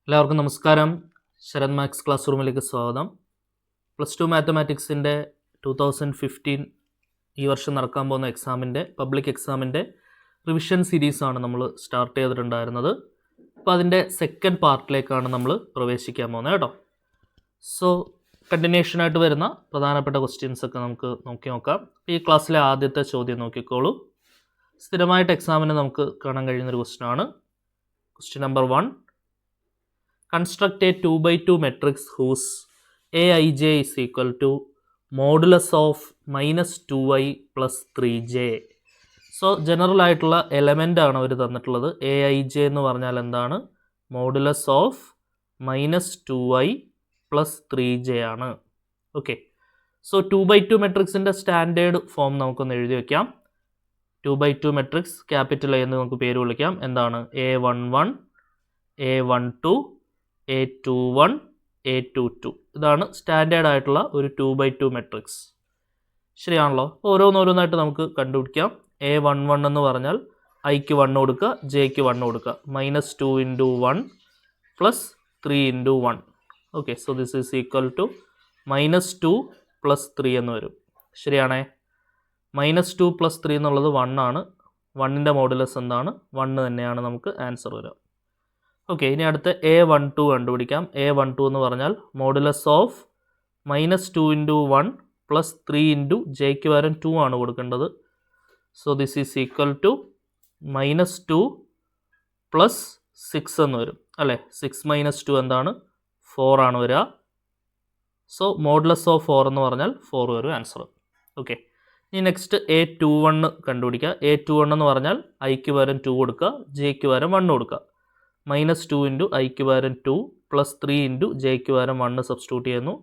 എല്ലാവർക്കും നമസ്കാരം. Sarath maths class റൂമിലേക്ക് സ്വാഗതം. +2 മാത്തമാറ്റിക്സിൻ്റെ 2015 ഈ വർഷം നടക്കാൻ പോകുന്ന എക്സാമിൻ്റെ പബ്ലിക് എക്സാമിൻ്റെ റിവിഷൻ സീരീസാണ് നമ്മൾ സ്റ്റാർട്ട് ചെയ്തിട്ടുണ്ടായിരുന്നത്. അപ്പോൾ അതിൻ്റെ സെക്കൻഡ് പാർട്ടിലേക്കാണ് നമ്മൾ പ്രവേശിക്കാൻ പോകുന്നത് കേട്ടോ. സോ കണ്ടിന്യൂഷനായിട്ട് വരുന്ന പ്രധാനപ്പെട്ട ക്വസ്റ്റ്യൻസൊക്കെ നമുക്ക് നോക്കാം. ഈ ക്ലാസ്സിലെ ആദ്യത്തെ ചോദ്യം നോക്കിക്കോളൂ. സ്ഥിരമായിട്ട് എക്സാമിന് നമുക്ക് കാണാൻ കഴിയുന്നൊരു ക്വസ്റ്റ്യനാണ്. Question number 1. Construct a 2x2 matrix whose Aij is equal to modulus of -2i plus 3j. So general ആയിട്ടുള്ള എലമെൻ്റ് ആണ് അവർ തന്നിട്ടുള്ളത്. Aij എന്ന് പറഞ്ഞാൽ എന്താണ്? Modulus of -2i plus 3j ആണ്. ഓക്കെ, സോ 2x2 മെട്രിക്സിൻ്റെ സ്റ്റാൻഡേർഡ് ഫോം നമുക്കൊന്ന് എഴുതി വയ്ക്കാം. 2x2 മെട്രിക്സ് ക്യാപിറ്റൽ A എന്ന് നമുക്ക് പേര് വിളിക്കാം. എന്താണ്? A11, A12, A21, A22. ഇതാണ് സ്റ്റാൻഡേർഡ് ആയിട്ടുള്ള ഒരു 2x2 മെട്രിക്സ്. ശരിയാണല്ലോ? ഓരോന്നോരോന്നായിട്ട് നമുക്ക് കണ്ടുപിടിക്കാം. A11 എന്ന് പറഞ്ഞാൽ ഐക്ക് 1 കൊടുക്കുക, ജെക്ക് 1 കൊടുക്കുക. -2 × 1 + 3 × 1. Okay, so this is equal to -2 + 3 എന്ന് വരും. ശരിയാണേ? -2 + 3 എന്നുള്ളത് 1 ആണ്. 1ൻ്റെ മോഡുലസ് എന്താണ്? 1 തന്നെയാണ് നമുക്ക് ആൻസർ വരിക. ഓക്കെ, ഇനി അടുത്ത A12 കണ്ടുപിടിക്കാം. A12 എന്ന് പറഞ്ഞാൽ മോഡുലസ് ഓഫ് -2 × 1 + 3 × ജെക്ക് പകരം 2 ആണ് കൊടുക്കേണ്ടത്. So this is equal to -2 + 6 എന്ന് വരും അല്ലേ? 6 - 2 എന്താണ്? 4 ആണ് വരിക. സോ മോഡുലസ് ഓഫ് 4 എന്ന് പറഞ്ഞാൽ 4 വരും ആൻസർ. ഓക്കെ, ഇനി നെക്സ്റ്റ് A21 കണ്ടുപിടിക്കുക. A21 എന്ന് പറഞ്ഞാൽ ഐക്ക് പകരം 2 കൊടുക്കുക, ജെക്ക് പകരം 1 കൊടുക്കുക. -2 × ഐക്ക് പകരം 2 + 3 × ജെക്ക് പകരം 1 സബ്സ്റ്റിറ്റ്യൂട്ട് ചെയ്യുന്നു.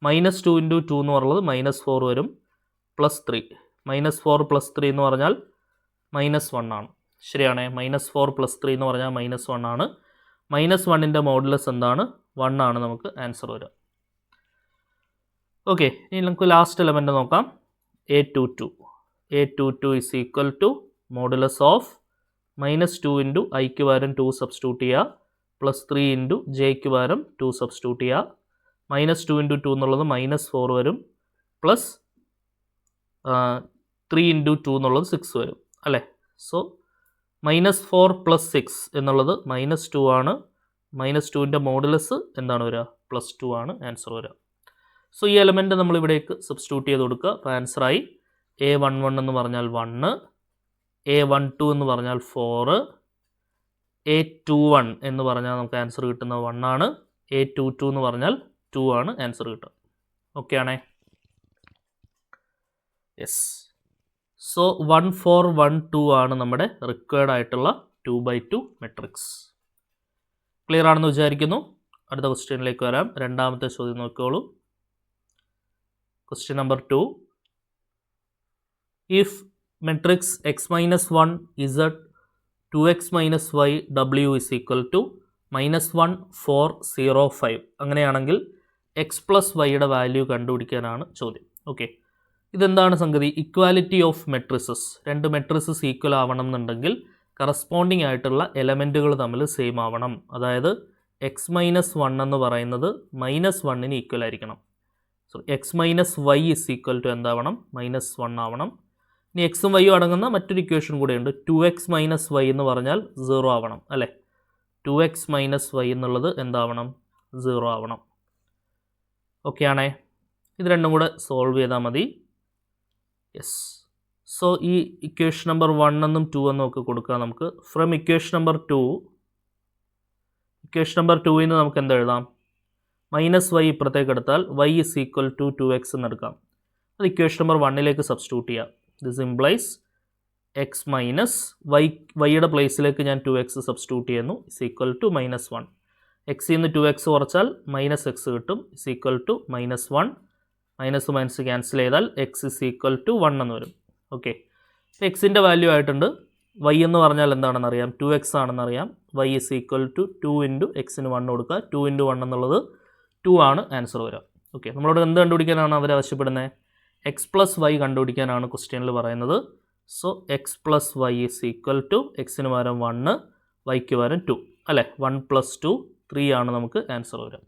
-2 × 2 എന്ന് പറയുന്നത് -4 വരും, +3. -4 + 3 എന്ന് പറഞ്ഞാൽ -1 ആണ്. ശരിയാണേ? -4 + 3 എന്ന് പറഞ്ഞാൽ -1 ആണ്. -1ൻ്റെ മോഡുലസ് എന്താണ്? 1 ആണ് നമുക്ക് ആൻസർ വരിക. ഓക്കെ, ഇനി നമുക്ക് ലാസ്റ്റ് എലമെൻ്റ് നോക്കാം. A22. A22 is equal to modulus of -2 × ഐക്ക് പകരം 2 സബ്സ്റ്റിറ്റ്യൂട്ട് ചെയ്യുക, +3 × ജെക്ക് പകരം 2 സബ്സ്റ്റിറ്റ്യൂട്ട് ചെയ്യുക. -2 × 2 എന്നുള്ളത് -4 വരും, +3 × 2 എന്നുള്ളത് 6 വരും അല്ലേ? സോ -4 + 6 എന്നുള്ളത് -2 ആണ്. -2ൻ്റെ മോഡുലസ് എന്താണ് വരിക? +2 ആണ് ആൻസർ വരിക. സോ ഈ എലമെൻറ്റ് നമ്മൾ ഇവിടേക്ക് സബ്സ്റ്റിറ്റ്യൂട്ട് ചെയ്ത് കൊടുക്കുക. അപ്പോൾ ആൻസറായി A11 എന്ന് പറഞ്ഞാൽ 1, A12 എന്ന് പറഞ്ഞാൽ 4, A21 എന്ന് പറഞ്ഞാൽ നമുക്ക് ആൻസർ കിട്ടുന്നത് 1 ആണ്. A22 എന്ന് പറഞ്ഞാൽ 2 ആണ് ആൻസർ കിട്ടുക. ഓക്കെ ആണേ? യെസ്. സോ 1 4 1 2 ആണ് നമ്മുടെ റിക്വയർഡ് ആയിട്ടുള്ള 2x2 മെട്രിക്സ്. ക്ലിയർ ആണെന്ന് വിചാരിക്കുന്നു. അടുത്ത ക്വസ്റ്റ്യനിലേക്ക് വരാം. രണ്ടാമത്തെ ചോദ്യം നോക്കിക്കോളൂ. Question number 2. If matrix x - 1 z 2x - y w is equal to -1 4 0 5. അങ്ങനെയാണെങ്കിൽ x + yയുടെ വാല്യൂ കണ്ടുപിടിക്കാനാണ് ചോദ്യം. ഓക്കെ, ഇതെന്താണ് സംഗതി? Equality of matrices. രണ്ട് മെട്രിസസ് ഈക്വൽ ആവണം എന്നുണ്ടെങ്കിൽ കറസ്പോണ്ടിങ് ആയിട്ടുള്ള എലമെൻറ്റുകൾ തമ്മിൽ സെയിം ആവണം. അതായത് x - 1 എന്ന് പറയുന്നത് -1ന് ഈക്വൽ ആയിരിക്കണം. So x - y is equal to എന്താവണം? -1 ആവണം. ഇനി എക്സും വൈയും അടങ്ങുന്ന മറ്റൊരു ഇക്വേഷൻ കൂടെയുണ്ട്. 2x - y എന്ന് പറഞ്ഞാൽ 0 ആവണം അല്ലേ? 2x - y എന്നുള്ളത് എന്താവണം? 0 ആവണം. ഓക്കെ ആണേ? ഇത് രണ്ടും കൂടെ സോൾവ് ചെയ്താൽ മതി. യെസ്. സോ ഈ ഇക്വേഷൻ നമ്പർ 1 എന്നും 2 എന്നും ഒക്കെ കൊടുക്കുക നമുക്ക്. ഫ്രം ഇക്വേഷൻ നമ്പർ 2 ന്ന് നമുക്ക് എന്താ എഴുതാം? -y ഇപ്പുറത്തേക്ക് എടുത്താൽ y is equal to 2x എന്ന് എടുക്കാം. അത് ഇക്വേഷൻ നമ്പർ 1ലേക്ക് സബ്സ്റ്റിറ്റ്യൂട്ട് ചെയ്യാം. ദിസ് ഇംപ്ലൈസ് x - വൈയുടെ പ്ലേസിലേക്ക് ഞാൻ 2x സബ്സ്റ്റിറ്റ്യൂട്ട് ചെയ്യുന്നു. Is equal to -1. എക്സിൽ നിന്ന് 2x കുറച്ചാൽ -x കിട്ടും. Is equal to -1. -, ക്യാൻസൽ ചെയ്താൽ x ഇസ് ഈക്വൽ ടു 1 എന്ന് വരും. ഓക്കെ, എക്സിൻ്റെ വാല്യൂ ആയിട്ടുണ്ട്. y എന്ന് പറഞ്ഞാൽ എന്താണെന്ന് അറിയാം? 2x ആണെന്നറിയാം. y ഇസ് ഈക്വൽ ടു 2 × x-ന് 1 കൊടുക്കുക. 2 × 1 എന്നുള്ളത് 2 ആണ് ആൻസർ വരിക. ഓക്കെ, നമ്മളോട് എന്ത് കണ്ടുപിടിക്കാനാണ് അവർ ആവശ്യപ്പെടുന്നത്? x + y കണ്ടുപിടിക്കാനാണ് ക്വസ്റ്റ്യനിൽ പറയുന്നത്. So x + y is equal to എക്സിന് പകരം 1, വൈക്ക് പകരം 2 അല്ലേ? 1 + 2 3 ആണ് നമുക്ക് ആൻസർ വരിക.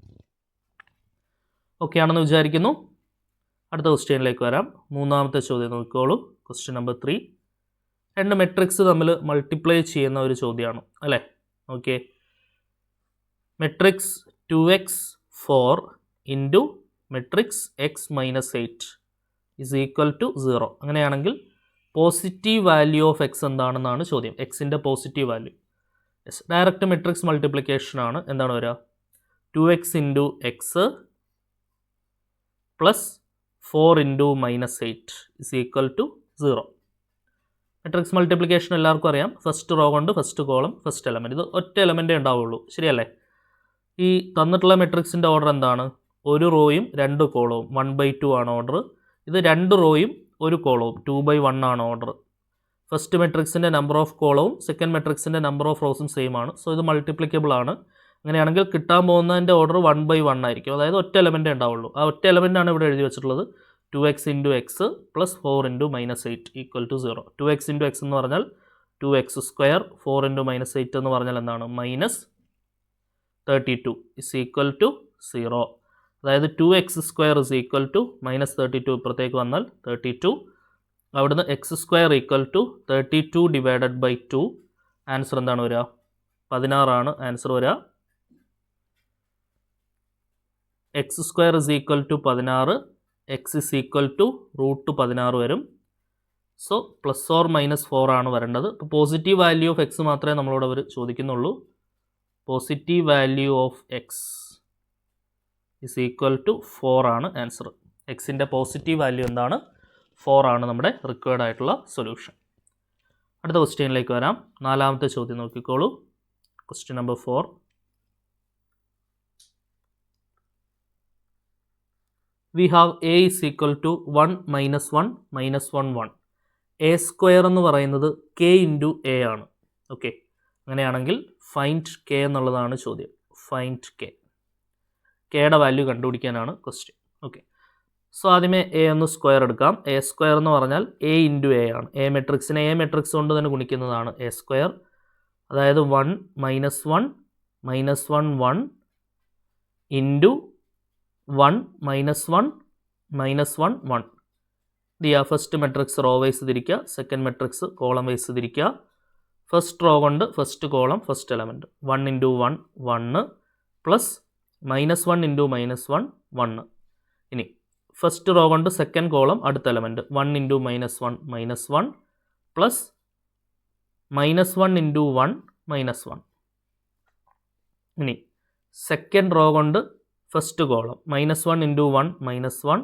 ഓക്കെ ആണെന്ന് വിചാരിക്കുന്നു. അടുത്ത ക്വസ്റ്റ്യനിലേക്ക് വരാം. മൂന്നാമത്തെ ചോദ്യം നോക്കിക്കോളൂ. Question number 3. രണ്ട് മെട്രിക്സ് തമ്മിൽ മൾട്ടിപ്ലൈ ചെയ്യുന്ന ഒരു ചോദ്യമാണ് അല്ലേ. Okay, matrix 2x 4 into matrix x minus 8 is equal to 0. അങ്ങനെയാണെങ്കിൽ പോസിറ്റീവ് വാല്യൂ ഓഫ് എക്സ് എന്താണെന്നാണ് ചോദ്യം. എക്സിൻ്റെ positive value. Yes, direct matrix multiplication ആണ്. എന്താണ് വരിക? 2x into x plus 4 into minus 8 is equal to 0. Matrix multiplication എല്ലാവർക്കും അറിയാം. First row കൊണ്ട് ഫസ്റ്റ് കോളം ഫസ്റ്റ് എലമെൻറ്റ്. ഇത് ഒറ്റ എലമെൻറ്റേ ഉണ്ടാവുള്ളൂ, ശരിയല്ലേ? ഈ തന്നിട്ടുള്ള മെട്രിക്സിൻ്റെ ഓർഡർ എന്താണ്? ഒരു റോയും 2 കോളവും 1/2 ആണ് ഓർഡർ. ഇത് 2 റോയും 1 കോളവും 2/1 ആണ് ഓർഡർ. ഫസ്റ്റ് മെട്രിക്സിൻ്റെ നമ്പർ ഓഫ് കോളവും സെക്കൻഡ് മെട്രിക്സിൻ്റെ നമ്പർ ഓഫ് റോസും സെയിം ആണ്. സോ ഇത് മൾട്ടിപ്ലിക്കബിൾ ആണ്. അങ്ങനെയാണെങ്കിൽ കിട്ടാൻ പോകുന്നതിൻ്റെ ഓർഡർ 1/1 ആയിരിക്കും. അതായത് ഒറ്റ എലമെൻറ്റേ ഉണ്ടാവുള്ളൂ. ആ ഒറ്റ എലമെൻറ്റാണ് ഇവിടെ എഴുതി വെച്ചിട്ടുള്ളത്. 2x into x plus 4 into minus 8 equal to 0. 2x into x എന്ന് പറഞ്ഞാൽ 2x സ്ക്വയർ, 4 ഇൻറ്റു മൈനസ് 8 എന്ന് പറഞ്ഞാൽ എന്താണ്? Minus 32 is equal to 0. അതായത് 2x square is equal to minus 32 ഇപ്പുറത്തേക്ക് വന്നാൽ 32. അവിടുന്ന് x square equal to 32 divided by 2. Answer എന്താണ് വരിക? 16 ആണ് ആൻസർ വരിക. X square is equal to 16, x is equal to √16 വരും. സോ പ്ലസ് ഓർ മൈനസ് 4 ആണ് വരേണ്ടത്. ഇപ്പോൾ പോസിറ്റീവ് വാല്യൂ ഓഫ് എക്സ് മാത്രമേ നമ്മളോട് അവർ ചോദിക്കുന്നുള്ളൂ. Positive value of x is equal to 4 ആണ് ആൻസർ. എക്സിൻ്റെ പോസിറ്റീവ് വാല്യൂ എന്താണ്? 4 ആണ് നമ്മുടെ റിക്വയർഡ് ആയിട്ടുള്ള സൊല്യൂഷൻ. അടുത്ത ക്വസ്റ്റ്യനിലേക്ക് വരാം. നാലാമത്തെ ചോദ്യം നോക്കിക്കോളൂ. Question number 4. We have a is equal to 1 minus 1 minus 1 1. a square എന്ന് പറയുന്നത് k ഇൻറ്റു എ ആണ്. ഓക്കെ, അങ്ങനെയാണെങ്കിൽ ഫൈൻഡ് k എന്നുള്ളതാണ് ചോദ്യം. Find k. കെയുടെ വാല്യൂ കണ്ടുപിടിക്കാനാണ് ക്വസ്റ്റ്യൻ. ഓക്കെ, സോ ആദ്യമേ എ ഒന്ന് സ്ക്വയർ എടുക്കാം. എ സ്ക്വയർ എന്ന് പറഞ്ഞാൽ എ ഇൻറ്റു എ ആണ്. എ മെട്രിക്സിനെ എ മെട്രിക്സ് കൊണ്ട് തന്നെ ഗുണിക്കുന്നതാണ് എ സ്ക്വയർ. അതായത് 1 minus 1 minus 1 1 into 1 minus 1 minus 1 1. First matrix row wise തിരിക്കുക, സെക്കൻഡ് മെട്രിക്സ് കോളം വൈസ് തിരിക്കുക. ഫസ്റ്റ് റോ കൊണ്ട് first column first element 1 into 1 1 plus minus 1 into minus 1 1. ഇനി first row കൊണ്ട് second column അടുത്ത element 1 into minus 1 minus 1 plus minus 1 into 1 minus 1. ഇനി second row കൊണ്ട് first column minus 1 into 1 minus 1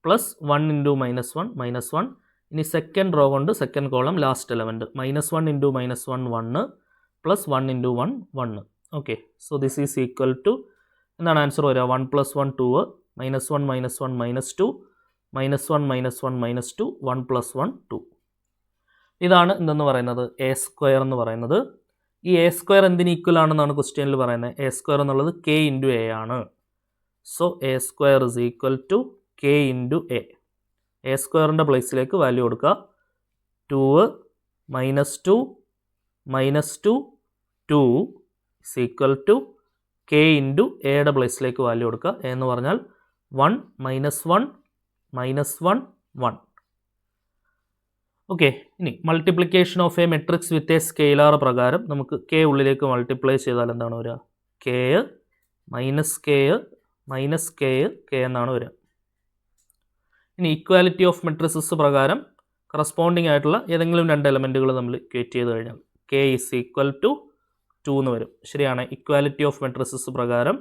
plus 1 into minus 1 minus 1. ഇനി second row കൊണ്ട് second column last element minus 1 into minus 1 1 plus 1 into 1 1. Okay, so this is equal to എന്താണ് answer വരിക? 1 plus 1 2, minus 1 minus 1 minus 2, minus 1 minus 1 minus 2, 1 plus 1 2. ഇതാണ് എന്തെന്ന് പറയുന്നത്? A square എന്ന് പറയുന്നത്. ഈ എ സ്ക്വയർ എന്തിന് ഈക്വൽ ആണെന്നാണ് ക്വസ്റ്റ്യനിൽ പറയുന്നത്? എ സ്ക്വയർ എന്നുള്ളത് കെ ഇൻറ്റു എ ആണ്. So a square is equal to k into a. A സ്ക്വയറിൻ്റെ പ്ലേസിലേക്ക് വാല്യൂ കൊടുക്കുക. 2 minus 2 minus 2 2 is equal to k into എയുടെ പ്ലേസിലേക്ക് വാല്യൂ കൊടുക്കുക. എ എന്ന് പറഞ്ഞാൽ 1 മൈനസ് 1 മൈനസ് 1 1. ഓക്കെ, ഇനി multiplication of a matrix with a scalar പ്രകാരം നമുക്ക് കെ ഉള്ളിലേക്ക് മൾട്ടിപ്ലൈ ചെയ്താൽ എന്താണ് വരിക? K minus k minus K K എന്നാണ് വരിക. ഇനി ഇക്വാലിറ്റി ഓഫ് മെട്രിസസ് പ്രകാരം കറസ്പോണ്ടിങ് ആയിട്ടുള്ള ഏതെങ്കിലും രണ്ട് എലമെൻറ്റുകൾ നമ്മൾ ഇക്വേറ്റ് ചെയ്ത് കഴിഞ്ഞാൽ കെ ഇസ് ഈക്വൽ ടു 2 എന്ന് വരും. ശരിയാണ്. ഇക്വാലിറ്റി ഓഫ് മെട്രിസസ് പ്രകാരം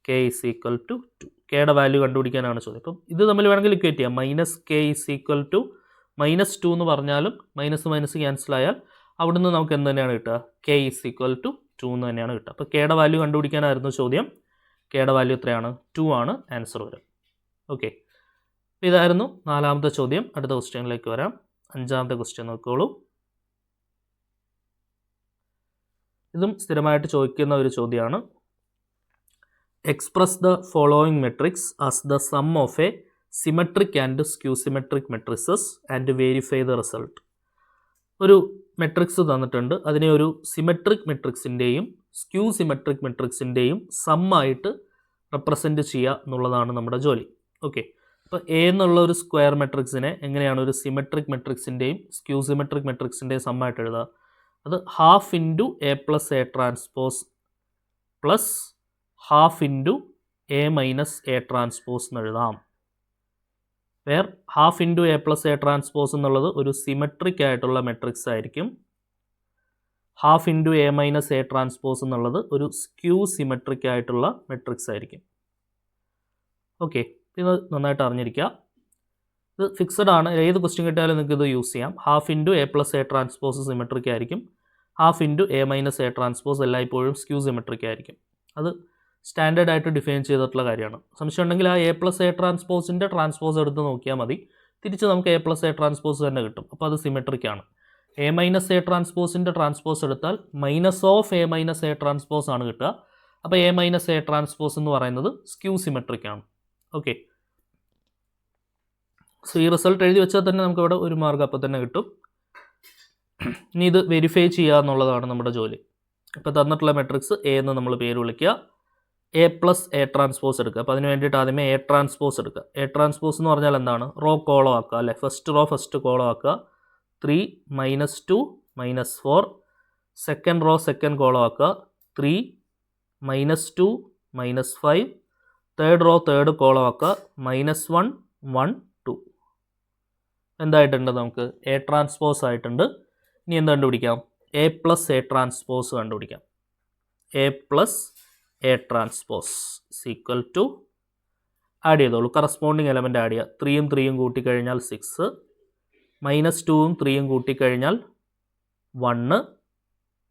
കെ ഇസ് ഈക്വൽ ടു 2. കെയുടെ വാല്യൂ കണ്ടുപിടിക്കാനാണ് ചോദ്യം. അപ്പം ഇത് തമ്മിൽ വേണമെങ്കിൽ ഇക്വേറ്റ് ചെയ്യാം. Minus k is equal to minus 2 എന്ന് പറഞ്ഞാലും മൈനസ് മൈനസ് ക്യാൻസൽ ആയാൽ അവിടുന്ന് നമുക്ക് എന്ത് തന്നെയാണ് കിട്ടുക? കെ ഇസ് ഈക്വൽ ടു 2 എന്ന് തന്നെയാണ് കിട്ടുക. അപ്പോൾ കെയുടെ വാല്യൂ കണ്ടുപിടിക്കാനായിരുന്നു ചോദ്യം. കെയുടെ വാല്യൂ എത്രയാണ്? 2 ആണ് ആൻസർ വരും. ഓക്കെ, ഇതായിരുന്നു നാലാമത്തെ ചോദ്യം. അടുത്ത ക്വസ്റ്റ്യനിലേക്ക് വരാം. അഞ്ചാമത്തെ ക്വസ്റ്റ്യൻ നോക്കിക്കോളൂ. ഇതും സ്ഥിരമായിട്ട് ചോദിക്കുന്ന ഒരു ചോദ്യമാണ്. Express the following matrix as the sum of A symmetric and skew symmetric matrices and verify the result. ഒരു മെട്രിക്സ് തന്നിട്ടുണ്ട്. അതിനെ ഒരു സിമെട്രിക് മെട്രിക്സിൻ്റെയും സ്ക്യൂ സിമെട്രിക് മെട്രിക്സിൻ്റെയും സമ്മായിട്ട് റെപ്രസെൻറ്റ് ചെയ്യുക എന്നുള്ളതാണ് നമ്മുടെ ജോലി. ഓക്കെ, അപ്പോൾ എ എന്നുള്ള ഒരു സ്ക്വയർ മെട്രിക്സിനെ എങ്ങനെയാണ് ഒരു സിമെട്രിക് മെട്രിക്സിൻ്റെയും സ്ക്യൂ സിമെട്രിക് മെട്രിക്സിൻ്റെയും സമ്മായിട്ട് എഴുതുക? അത് half into a plus a transpose plus half into a minus a transpose എന്ന് എഴുതാം. Where half into a plus a transpose എന്നുള്ളത് ഒരു സിമെട്രിക് ആയിട്ടുള്ള മെട്രിക്സ് ആയിരിക്കും. Half into a minus a transpose എന്നുള്ളത് ഒരു സ്ക്യൂ സിമെട്രിക് ആയിട്ടുള്ള മെട്രിക്സ് ആയിരിക്കും. ഓക്കെ, ഇത് നന്നായിട്ട് അറിഞ്ഞിരിക്കുക. ഇത് ഫിക്സഡ് ആണ്, ഏത് ക്വസ്റ്റ്യൻ കിട്ടിയാലും നിങ്ങൾക്ക് ഇത് യൂസ് ചെയ്യാം. Half into a plus a transpose symmetric ആയിരിക്കും. Half into a minus a transpose എല്ലായ്പ്പോഴും സ്ക്യൂ സിമെട്രിക് ആയിരിക്കും. അത് സ്റ്റാൻഡേർഡ് ആയിട്ട് ഡിഫൈൻ ചെയ്തിട്ടുള്ള കാര്യമാണ്. സംശയം ഉണ്ടെങ്കിൽ ആ എ പ്ലസ് എ ട്രാൻസ്പോസിൻ്റെ ട്രാൻസ്പോസ് എടുത്ത് നോക്കിയാൽ മതി. തിരിച്ച് നമുക്ക് എ പ്ലസ് എ ട്രാൻസ്പോസ് തന്നെ കിട്ടും. അപ്പോൾ അത് സിമെട്രിക് ആണ്. എ മൈനസ് എ ട്രാൻസ്പോസിൻ്റെ ട്രാൻസ്പോസ് എടുത്താൽ minus of A minus a transpose ആണ് കിട്ടുക. അപ്പോൾ എ മൈനസ് എ ട്രാൻസ്പോസ് എന്ന് പറയുന്നത് സ്ക്യൂ സിമെട്രിക് ആണ്. ഓക്കെ, സോ ഈ റിസൾട്ട് എഴുതി വെച്ചാൽ തന്നെ നമുക്ക് ഇവിടെ ഒരു മാർക്ക് അപ്പോൾ തന്നെ കിട്ടും. ഇനി ഇത് വെരിഫൈ ചെയ്യുക എന്നുള്ളതാണ് നമ്മുടെ ജോലി. ഇപ്പോൾ തന്നിട്ടുള്ള മെട്രിക്സ് എ എന്ന് നമ്മൾ പേര് വിളിക്കുക. എ പ്ലസ് എ ട്രാൻസ്പോസ് എടുക്കുക. അപ്പോൾ അതിന് വേണ്ടിയിട്ട് ആദ്യമേ എ ട്രാൻസ്പോസ് എടുക്കുക. എ ട്രാൻസ്പോസ് എന്ന് പറഞ്ഞാൽ എന്താണ്? റോ കോളം ആക്കുക അല്ലേ? ഫസ്റ്റ് റോ ഫസ്റ്റ് കോളം ആക്കുക. 3 - 2 - 4. സെക്കൻഡ് റോ സെക്കൻഡ് കോളം ആക്കുക. 3 - 2 - 5. തേർഡ് റോ തേർഡ് കോളം ആക്കുക. -1 1 2. എന്തായിട്ടുണ്ട്? നമുക്ക് എ ട്രാൻസ്പോസ് ആയിട്ടുണ്ട്. ഇനി എന്ത് കണ്ടുപിടിക്കാം? എ പ്ലസ് എ ട്രാൻസ്പോസ് കണ്ടുപിടിക്കാം. A plus a transpose equal to add ചെയ്തോളൂ. കറസ്പോണ്ടിങ് എലമെൻറ്റ് ആഡ് ചെയ്യുക. 3 ഉം 3 ഉം കൂട്ടിക്കഴിഞ്ഞാൽ 6, -2 ഉം 3 ഉം കൂട്ടിക്കഴിഞ്ഞാൽ 1,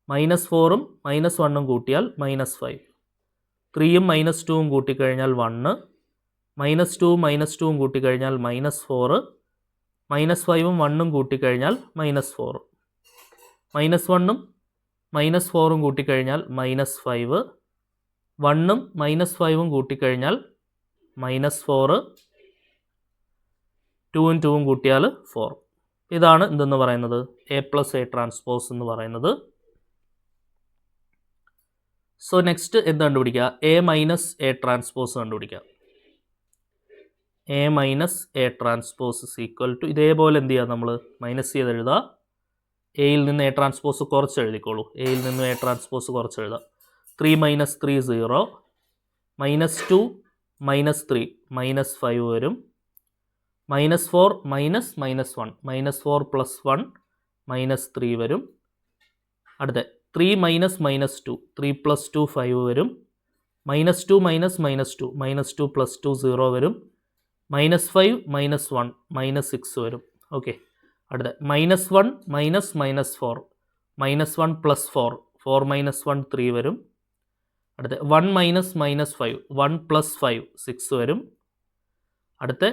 -4 ഉം -1 ഉം കൂട്ടിയാൽ -5, 3 ഉം -2 ഉം കൂട്ടിക്കഴിഞ്ഞാൽ 1, -2 ഉം -2 ഉം കൂട്ടിക്കഴിഞ്ഞാൽ -4, -5 ഉം 1 ഉം കൂട്ടിക്കഴിഞ്ഞാൽ -4, -1 ഉം -4 ഉം കൂട്ടിക്കഴിഞ്ഞാൽ -5, 1 ഉം -5 ഉം കൂട്ടിക്കഴിഞ്ഞാൽ -4, 2 ഉം 2 ഉം കൂട്ടിയാൽ 4. ഇതാണ് എന്തെന്ന് പറയുന്നത്? എ പ്ലസ് എ ട്രാൻസ്പോസ് എന്ന് പറയുന്നത്. സോ നെക്സ്റ്റ് എന്ത് കണ്ടുപിടിക്കുക? എ മൈനസ് എ ട്രാൻസ്പോസ് കണ്ടുപിടിക്കുക. A minus a transpose equal to ഇതേപോലെ എന്ത് ചെയ്യുക? നമ്മൾ മൈനസ് ചെയ്ത് എഴുതുക. എയിൽ നിന്ന് എ ട്രാൻസ്പോസ് കുറച്ച് എഴുതിക്കോളൂ. എയിൽ നിന്ന് എ ട്രാൻസ്പോസ് കുറച്ച് എഴുതുക. 3 - 3 0, -2 -3 -5 വരും. -4 -1 -4 + 1 -3 വരും. അടുത്ത 3 - -2 3 + 2 5 വരും. -2 - -2 -2 + 2 0 വരും. -5 -1 -6 വരും. ഓക്കെ, അടുത്ത -1 -4 -1 + 4 4 - 1 3 വരും. അടുത്ത 1 - -5 1 + 5 6 വരും. അടുത്ത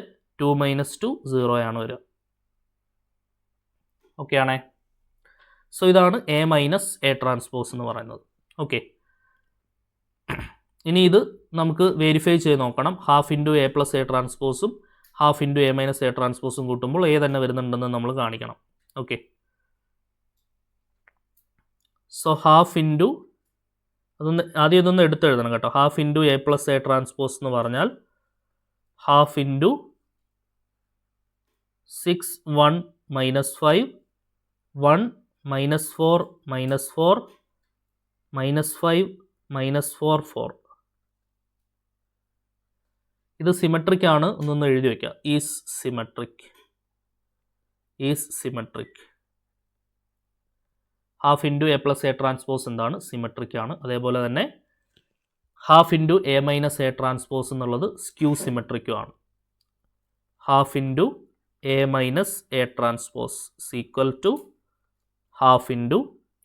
2 - 2 0 ആണ് വരിക. ഓക്കെ ആണേ? സോ ഇതാണ് എ മൈനസ് എ ട്രാൻസ്പോസ് എന്ന് പറയുന്നത്. ഓക്കെ, ഇനി ഇത് നമുക്ക് വെരിഫൈ ചെയ്ത് നോക്കണം. Half into a plus a ട്രാൻസ്പോസും half into a minus a ട്രാൻസ്പോസും കൂട്ടുമ്പോൾ എ തന്നെ വരുന്നുണ്ടെന്ന് നമ്മൾ കാണിക്കണം. ഓക്കെ, സോ ഹാഫ് ഇൻറ്റു ആദ്യം ഇതൊന്ന് എടുത്തെഴുതണം കേട്ടോ. Half into a plus a transpose എന്ന് പറഞ്ഞാൽ ഹാഫ് ഇൻറ്റു 6 1 -5 1 -4 -4 -5 -4 4. ഇത് സിമെട്രിക് ആണ്. ഒന്നൊന്ന് എഴുതി വയ്ക്കുക. Is symmetric. Half into a plus a transpose എന്താണ്? സിമെട്രിക് ആണ്. അതേപോലെ തന്നെ half into a minus a transpose എന്നുള്ളത് സ്ക്യൂ സിമെട്രിക്കും ആണ്. Half into a minus a transpose equal to half into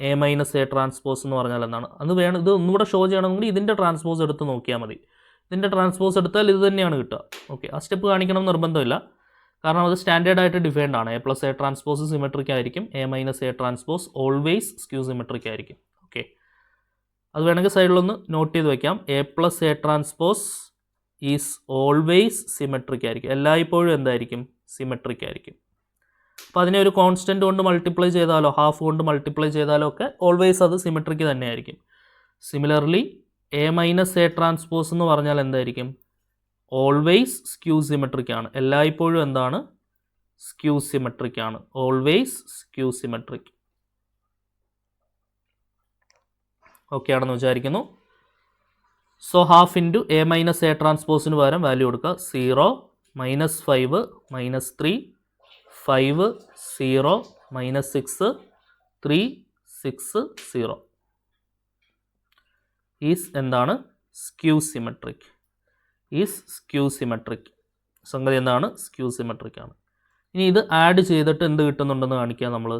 a minus a transpose എന്ന് പറഞ്ഞാൽ എന്താണ്? അത് വേണം. ഇത് ഒന്നുകൂടെ ഷോ ചെയ്യണമെങ്കിൽ ഇതിൻ്റെ ട്രാൻസ്പോസ് എടുത്ത് നോക്കിയാൽ മതി. ഇതിൻ്റെ ട്രാൻസ്പോസ് എടുത്താൽ ഇത് തന്നെയാണ് കിട്ടുക. ഓക്കെ, ആ സ്റ്റെപ്പ് കാണിക്കണം നിർബന്ധമില്ല. കാരണം അത് സ്റ്റാൻഡേർഡ് ആയിട്ട് ഡിഫൈൻഡ് ആണ്. A plus a transpose symmetric ആയിരിക്കും. A minus a transpose always skew symmetric ആയിരിക്കും. ഓക്കെ, അത് വേണമെങ്കിൽ സൈഡിലൊന്ന് നോട്ട് ചെയ്ത് വയ്ക്കാം. A plus a transpose is always symmetric ആയിരിക്കും. എല്ലായ്പ്പോഴും എന്തായിരിക്കും? സിമെട്രിക് ആയിരിക്കും. അപ്പോൾ അതിനെ ഒരു കോൺസ്റ്റൻറ്റ് കൊണ്ട് മൾട്ടിപ്ലൈ ചെയ്താലോ ഹാഫ് കൊണ്ട് മൾട്ടിപ്ലൈ ചെയ്താലോ ഒക്കെ ഓൾവേസ് അത് സിമെട്രിക് തന്നെയായിരിക്കും. Similarly a minus a transpose എന്ന് പറഞ്ഞാൽ എന്തായിരിക്കും? ഓൾവേസ് സ്ക്യൂ സിമെട്രിക് ആണ്. എല്ലായ്പ്പോഴും എന്താണ്? സ്ക്യൂ സിമെട്രിക് ആണ്. Always skew symmetric. ഓക്കെ ആണെന്ന് വിചാരിക്കുന്നു. So half into a minus a ട്രാൻസ്പോസിന് പകരം വാല്യൂ കൊടുക്കുക. 0 -5 -3 5 0 -6 3 6 0 ഈസ് എന്താണ്? Skew symmetric. Is skew symmetric. സംഗതി എന്താണ്? സ്ക്യൂ സിമെട്രിക് ആണ്. ഇനി ഇത് ആഡ് ചെയ്തിട്ട് എന്ത് കിട്ടുന്നുണ്ടെന്ന് കാണിക്കുക. നമ്മൾ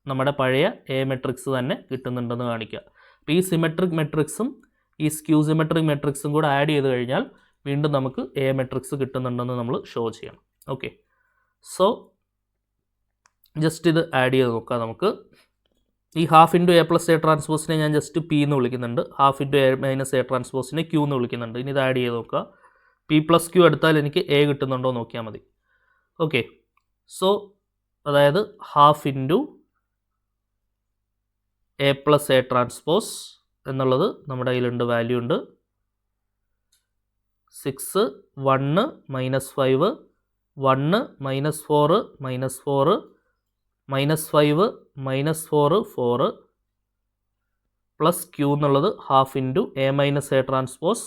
നമ്മുടെ പഴയ എ മെട്രിക്സ് തന്നെ കിട്ടുന്നുണ്ടെന്ന് കാണിക്കുക. അപ്പോൾ ഈ സിമെട്രിക് മെട്രിക്സും ഈ സ്ക്യൂ സിമെട്രിക് മെട്രിക്സും കൂടെ ആഡ് ചെയ്ത് കഴിഞ്ഞാൽ വീണ്ടും നമുക്ക് എ മെട്രിക്സ് കിട്ടുന്നുണ്ടെന്ന് നമ്മൾ ഷോ ചെയ്യണം. ഓക്കെ, സോ ജസ്റ്റ് ഇത് ആഡ് ചെയ്ത് നോക്കാം. നമുക്ക് ഈ half into a plus a ട്രാൻസ്പോസിനെ ഞാൻ ജസ്റ്റ് പി എന്ന് വിളിക്കുന്നുണ്ട്. Half into a minus a ട്രാൻസ്പോസിനെ ക്യൂ എന്ന് വിളിക്കുന്നുണ്ട്. ഇനി ഇത് ആഡ് ചെയ്ത് നോക്കുക. പി പ്ലസ് ക്യൂ എടുത്താൽ എനിക്ക് എ കിട്ടുന്നുണ്ടോ നോക്കിയാൽ മതി. ഓക്കെ, സോ അതായത് half into a plus a transpose എന്നുള്ളത് നമ്മുടെ കയ്യിലുണ്ട്, വാല്യൂ ഉണ്ട്. 6 1 -5 1 -4 -4 -5 -4 4 പ്ലസ് ക്യൂ എന്നുള്ളത് half into a minus a transpose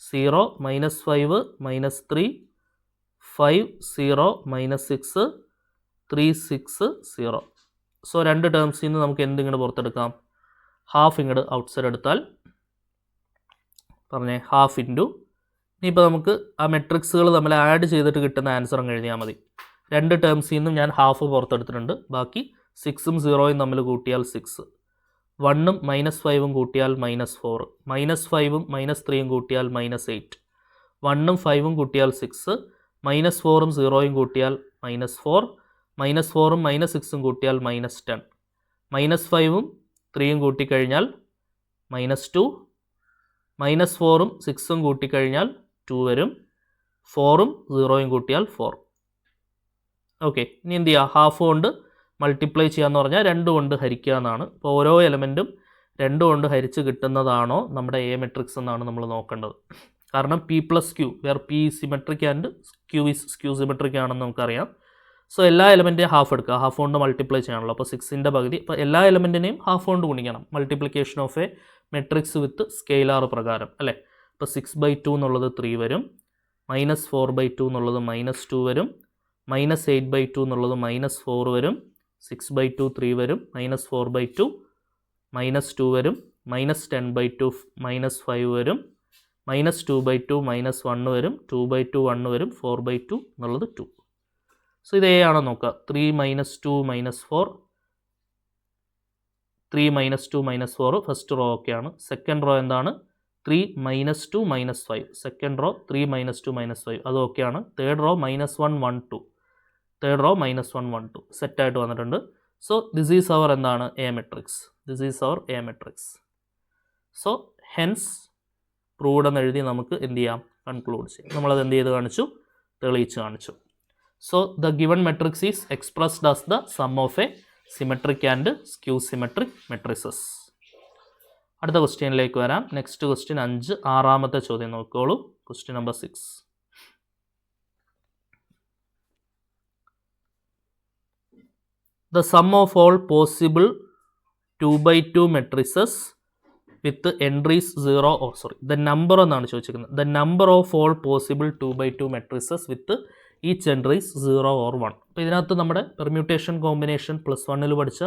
0 -5 -3 5 0 -6 3 6 0. So രണ്ട് ടേംസിൽ നിന്ന് നമുക്ക് എന്തിങ്ങോട്ട് പുറത്തെടുക്കാം? ഹാഫ് ഇങ്ങോട്ട് ഔട്ട് സൈഡ് എടുത്താൽ പറഞ്ഞേ ഹാഫ് ഇൻറ്റു. ഇനിയിപ്പോൾ നമുക്ക് ആ മെട്രിക്സുകൾ തമ്മിൽ ആഡ് ചെയ്തിട്ട് കിട്ടുന്ന ആൻസർ അങ്ങ് എഴുതിയാൽ മതി. രണ്ട് ടേംസിൽ നിന്നും ഞാൻ ഹാഫ് പുറത്തെടുത്തിട്ടുണ്ട്. ബാക്കി 6ഉം 0യും തമ്മിൽ കൂട്ടിയാൽ 6, 1ഉം -5ഉം കൂട്ടിയാൽ -4, -5ഉം -3ഉം കൂട്ടിയാൽ -8, 1ഉം 5ഉം കൂട്ടിയാൽ 6, -4ഉം 0യും കൂട്ടിയാൽ -4, -4ഉം -6ഉം കൂട്ടിയാൽ -10, -5ഉം 3ഉം കൂട്ടിക്കഴിഞ്ഞാൽ -2, -4ഉം 6ഉം കൂട്ടിക്കഴിഞ്ഞാൽ 2 വരും, 4ഉം 0യും കൂട്ടിയാൽ 4. ഓക്കെ, ഇനി എന്ത് ചെയ്യുക? ഹാഫ് കൊണ്ട് മൾട്ടിപ്ലൈ ചെയ്യാന്ന് പറഞ്ഞാൽ 2 കൊണ്ട് ഹരിക്കുക എന്നാണ്. അപ്പോൾ ഓരോ എലമെൻറ്റും 2 കൊണ്ട് ഹരിച്ച് കിട്ടുന്നതാണോ നമ്മുടെ എ മെട്രിക്സ് എന്നാണ് നമ്മൾ നോക്കേണ്ടത്. കാരണം p plus q where p symmetric and q is skew symmetric ആണെന്ന് നമുക്കറിയാം. സോ എല്ലാ എലമെൻറ്റേയും ഹാഫ് എടുക്കുക, ഹാഫ് കൊണ്ട് മൾട്ടിപ്ലൈ ചെയ്യാണല്ലോ. അപ്പോൾ 6ൻ്റെ പകുതി, അപ്പോൾ എല്ലാ എലമെൻറ്റിനെയും ഹാഫ് കൊണ്ട് ഗുണിക്കണം. Multiplication of a matrix with scalar പ്രകാരം അല്ലേ. അപ്പോൾ 6/2 എന്നുള്ളത് 3 വരും, -4/2 എന്നുള്ളത് -2 വരും, -8/2 എന്നുള്ളത് -4 വരും, 6/2 3 വരും, -4/2 -2 വരും, -10/2 -5 വരും, -2/2 -1 വരും, 2/2 1 വരും, 4/2 എന്നുള്ളത് 2. സോ ഇത് എ ആണോ നോക്കുക. 3 -2 -4 3 -2 -4 ഫസ്റ്റ് റോ ഒക്കെയാണ്. സെക്കൻഡ് റോ എന്താണ്? 3 -2 -5 സെക്കൻഡ് റോ 3 -2 -5 അത് ഓക്കെയാണ്. തേർഡ് റോ -1 1 2 തേർഡ് റോ -1 1 2 സെറ്റായിട്ട് വന്നിട്ടുണ്ട്. സോ ദിസ് ഈസ് അവർ എന്താണ്? A matrix. This is our a matrix. So hence proved എന്ന് എഴുതി നമുക്ക് എന്ത് ചെയ്യാം? കൺക്ലൂഡ് ചെയ്യാം. നമ്മളത് എന്ത് ചെയ്ത് കാണിച്ചു? തെളിയിച്ച് കാണിച്ചു. So the given matrix is expressed as the sum of A symmetric and skew symmetric matrices. അടുത്ത ക്വസ്റ്റ്യനിലേക്ക് വരാം. നെക്സ്റ്റ് ക്വസ്റ്റ്യൻ 5, ആറാമത്തെ ചോദ്യം നോക്കിക്കോളൂ. Question number 6. The sum of all possible 2/2 matrices with entries 0 or the number എന്നാണ് ചോദിച്ചിരിക്കുന്നത്. The number of all possible 2/2 matrices with each entries 0 or 1. അപ്പോൾ ഇതിനകത്ത് നമ്മുടെ പെർമ്യൂട്ടേഷൻ കോമ്പിനേഷൻ +1 പഠിച്ച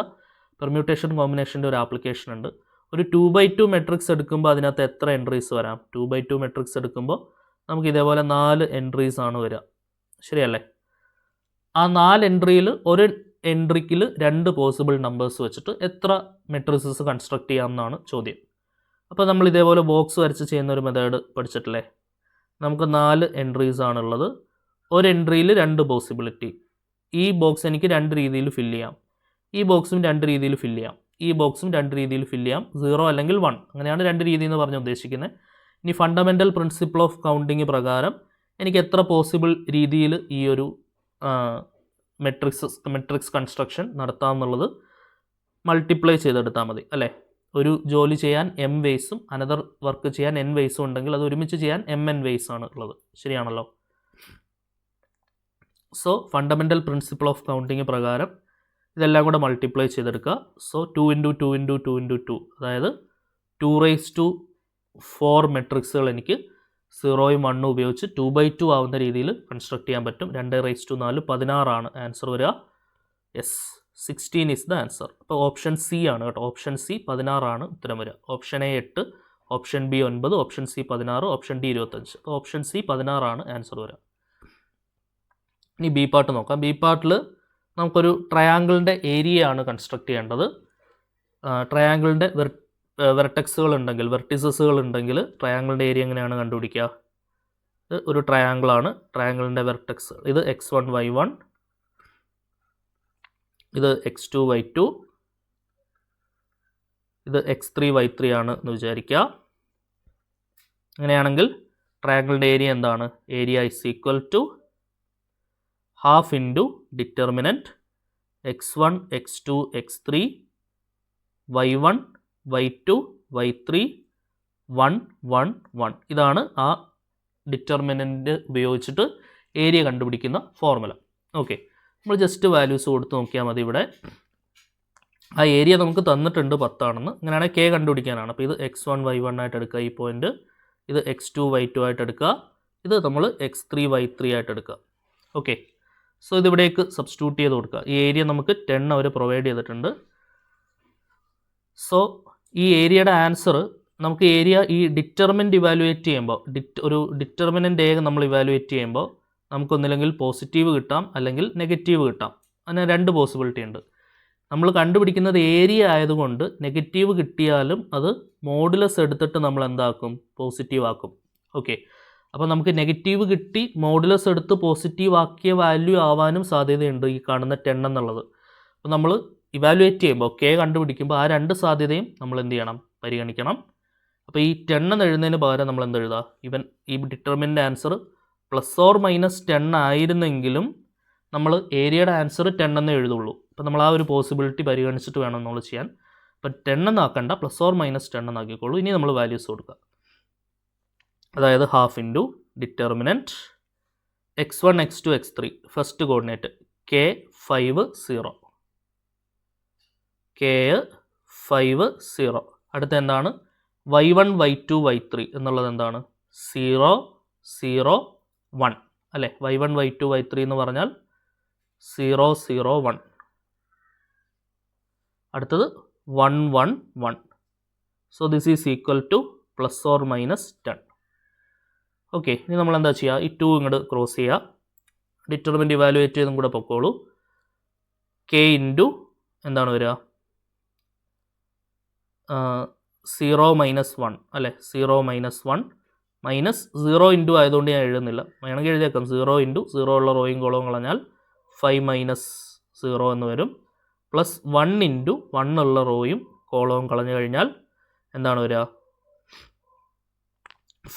പെർമ്യൂട്ടേഷൻ കോമ്പിനേഷൻ്റെ ഒരു ആപ്ലിക്കേഷൻ ഉണ്ട്. ഒരു 2/2 മെട്രിക്സ് എടുക്കുമ്പോൾ അതിനകത്ത് എത്ര എൻട്രീസ് വരാം? 2/2 മെട്രിക്സ് എടുക്കുമ്പോൾ നമുക്ക് ഇതേപോലെ 4 എൻട്രീസ് ആണ് വരിക, ശരിയല്ലേ? ആ 4 എൻട്രിയിൽ ഒരു എൻട്രിക്കിൽ 2 പോസിബിൾ നമ്പേഴ്സ് വെച്ചിട്ട് എത്ര മെട്രിസസ് കൺസ്ട്രക്ട് ചെയ്യാമെന്നാണ് ചോദ്യം. അപ്പോൾ നമ്മൾ ഇതേപോലെ ബോക്സ് വരച്ച് ചെയ്യുന്ന ഒരു മെത്തേഡ് പഠിച്ചിട്ടില്ലേ? നമുക്ക് 4 എൻട്രീസ് ആണുള്ളത്. ഒരു എൻട്രിയിൽ 2 പോസിബിലിറ്റി. ഈ ബോക്സ് എനിക്ക് 2 രീതിയിൽ ഫില്ല് ചെയ്യാം, ഈ ബോക്സും 2 രീതിയിൽ ഫില്ല് ചെയ്യാം, ഈ ബോക്സും 2 രീതിയിൽ ഫില്ല് ചെയ്യാം, 0 അല്ലെങ്കിൽ 1, അങ്ങനെയാണ് 2 രീതി എന്ന് പറഞ്ഞ് ഉദ്ദേശിക്കുന്നത്. ഇനി ഫണ്ടമെൻ്റൽ പ്രിൻസിപ്പിൾ ഓഫ് കൗണ്ടിങ് പ്രകാരം എനിക്ക് എത്ര പോസിബിൾ രീതിയിൽ ഈ ഒരു മെട്രിക്സ് കൺസ്ട്രക്ഷൻ നടത്താമെന്നുള്ളത് മൾട്ടിപ്ലൈ ചെയ്തെടുത്താൽ മതി അല്ലേ. ഒരു ജോലി ചെയ്യാൻ m വേയ്സും അനദർ വർക്ക് ചെയ്യാൻ n വേയ്സും ഉണ്ടെങ്കിൽ അത് ഒരുമിച്ച് ചെയ്യാൻ mn വേയ്സ് ആണ് ഉള്ളത്. ശരിയാണല്ലോ? So fundamental principle of counting പ്രകാരം ഇതെല്ലാം കൂടെ മൾട്ടിപ്ലൈ ചെയ്തെടുക്കുക. സോ 2 × 2 × 2 × 2, അതായത് 2⁴ മെട്രിക്സുകൾ എനിക്ക് 0യും 1ഉം ഉപയോഗിച്ച് 2/2 ആവുന്ന രീതിയിൽ കൺസ്ട്രക്ട് ചെയ്യാൻ പറ്റും. 2⁴ 16 ആണ് ആൻസർ വരിക. Yes, 16 is the answer. അപ്പോൾ ഓപ്ഷൻ സി ആണ് കേട്ടോ. ഓപ്ഷൻ സി 16 ആണ് ഉത്തരം വരിക. Option A 8, option B 9, option C 16, option D 25. അപ്പോൾ ഓപ്ഷൻ സി 16 ആണ് ആൻസർ വരിക. ഇനി ബി പാർട്ട് നോക്കാം. ബി പാർട്ടിൽ നമുക്കൊരു ട്രയാങ്കിളിൻ്റെ ഏരിയ ആണ് കൺസ്ട്രക്ട് ചെയ്യേണ്ടത്. ട്രയാങ്കിളിൻ്റെ വെർട്ടെക്സുകൾ ഉണ്ടെങ്കിൽ, വെർട്ടിസസുകൾ ഉണ്ടെങ്കിൽ ട്രയാങ്കിളിൻ്റെ ഏരിയ എങ്ങനെയാണ് കണ്ടുപിടിക്കുക? ഇത് ഒരു ട്രയാങ്കിളാണ്. ട്രയാങ്കിളിൻ്റെ വെർട്ടെക്സ് ഇത് x1 y1, ഇത് x2 y2, ഇത് x3 y3 ആണ് എന്ന് വിചാരിക്കുക. അങ്ങനെയാണെങ്കിൽ ട്രയാങ്കിളിൻ്റെ ഏരിയ എന്താണ്? Area is equal to half into determinant x1 x2 x3 y1 y2 y3 1 1 1. ഇതാണ് ആ ഡിറ്റർമിനൻറ്റ് ഉപയോഗിച്ചിട്ട് ഏരിയ കണ്ടുപിടിക്കുന്ന ഫോർമുല. ഓക്കെ, നമ്മൾ ജസ്റ്റ് വാല്യൂസ് കൊടുത്ത് നോക്കിയാൽ മതി. ഇവിടെ ആ ഏരിയ നമുക്ക് തന്നിട്ടുണ്ട് 10 ആണെന്ന്. അങ്ങനെയാണെങ്കിൽ കെ കണ്ടുപിടിക്കാനാണ്. അപ്പോൾ ഇത് x1 y1 ആയിട്ട് എടുക്കുക ഈ പോയിൻ്റ്, ഇത് x2 y2 ആയിട്ട് എടുക്കുക, ഇത് നമ്മൾ x3 y3 ആയിട്ട് എടുക്കുക. ഓക്കെ, സോ ഇതിവിടേക്ക് സബ്സ്റ്റിറ്റ്യൂട്ട് ചെയ്ത് കൊടുക്കുക. ഈ ഏരിയ നമുക്ക് 10 അവർ പ്രൊവൈഡ് ചെയ്തിട്ടുണ്ട്. സോ ഈ ഏരിയയുടെ ആൻസർ നമുക്ക് ഏരിയ ഈ ഡിറ്റർമിനൻ്റ് ഇവാലുവേറ്റ് ചെയ്യുമ്പോൾ, ഒരു ഡിറ്റർമിനൻ്റ് ഏക നമ്മൾ ഇവാലുവേറ്റ് ചെയ്യുമ്പോൾ നമുക്കൊന്നില്ലെങ്കിൽ പോസിറ്റീവ് കിട്ടാം അല്ലെങ്കിൽ നെഗറ്റീവ് കിട്ടാം. അങ്ങനെ 2 പോസിബിലിറ്റി ഉണ്ട്. നമ്മൾ കണ്ടുപിടിക്കുന്നത് ഏരിയ ആയതുകൊണ്ട് നെഗറ്റീവ് കിട്ടിയാലും അത് മോഡുലസ് എടുത്തിട്ട് നമ്മൾ എന്താക്കും? പോസിറ്റീവ് ആക്കും. ഓക്കെ, അപ്പോൾ നമുക്ക് നെഗറ്റീവ് കിട്ടി മോഡുലസ് എടുത്ത് പോസിറ്റീവ് ആക്കിയ വാല്യൂ ആവാനും സാധ്യതയുണ്ട് ഈ കാണുന്ന 10 എന്നുള്ളത്. അപ്പോൾ നമ്മൾ ഇവാലുവേറ്റ് ചെയ്യുമ്പോൾ കെ കണ്ടുപിടിക്കുമ്പോൾ ആ 2 സാധ്യതയും നമ്മൾ എന്ത് ചെയ്യണം? പരിഗണിക്കണം. അപ്പോൾ ഈ 10 എന്ന് എഴുതുന്നതിന് പകരം നമ്മൾ എന്ത് എഴുതുക? ഈവൻ ഈ ഡിറ്റർമിനൻ്റ് ആൻസർ +or-10 ആയിരുന്നെങ്കിലും നമ്മൾ ഏരിയയുടെ ആൻസർ 10 എന്നേ എഴുതുള്ളൂ. അപ്പോൾ നമ്മൾ ആ ഒരു പോസിബിലിറ്റി പരിഗണിച്ചിട്ട് വേണം നമ്മൾ ചെയ്യാൻ. അപ്പോൾ 10 എന്നാക്കണ്ട, +or-10 എന്നാക്കിക്കോളൂ. ഇനി നമ്മൾ വാല്യൂസ് കൊടുക്കുക. അതായത് half into determinant x1 x2 x3 first coordinate k 5 0, k 5 0. അടുത്ത എന്താണ്? y1 y2 y3 എന്നുള്ളത് എന്താണ്? 0 0 1 അല്ലേ? y1 y2 y3 എന്ന് പറഞ്ഞാൽ 0 0 1. അടുത്തത് 1 1 1. So this is equal to +or-10. Okay, ഇനി നമ്മൾ എന്താ ചെയ്യുക? ഈ 2 ഇങ്ങോട്ട് ക്രോസ് ചെയ്യുക. ഡിറ്റർമിനൻ്റ് ഇവാലുവേറ്റ് ചെയ്തും കൂടെ പൊക്കോളൂ. k ഇൻറ്റു എന്താണ് വരിക? 0 - 1 അല്ലേ? 0 - 1 മൈനസ് 0 ഇൻറ്റു ആയതുകൊണ്ട് ഞാൻ എഴുതുന്നില്ല. വേണമെങ്കിൽ എഴുതിയേക്കാം. 0 ഇൻറ്റു 0 ഉള്ള റോയും കോളവും കളഞ്ഞാൽ 5 - 0 എന്ന് വരും. പ്ലസ് 1 ഇൻറ്റു 1 ഉള്ള റോയും കോളവും കളഞ്ഞു കഴിഞ്ഞാൽ എന്താണ് വരിക?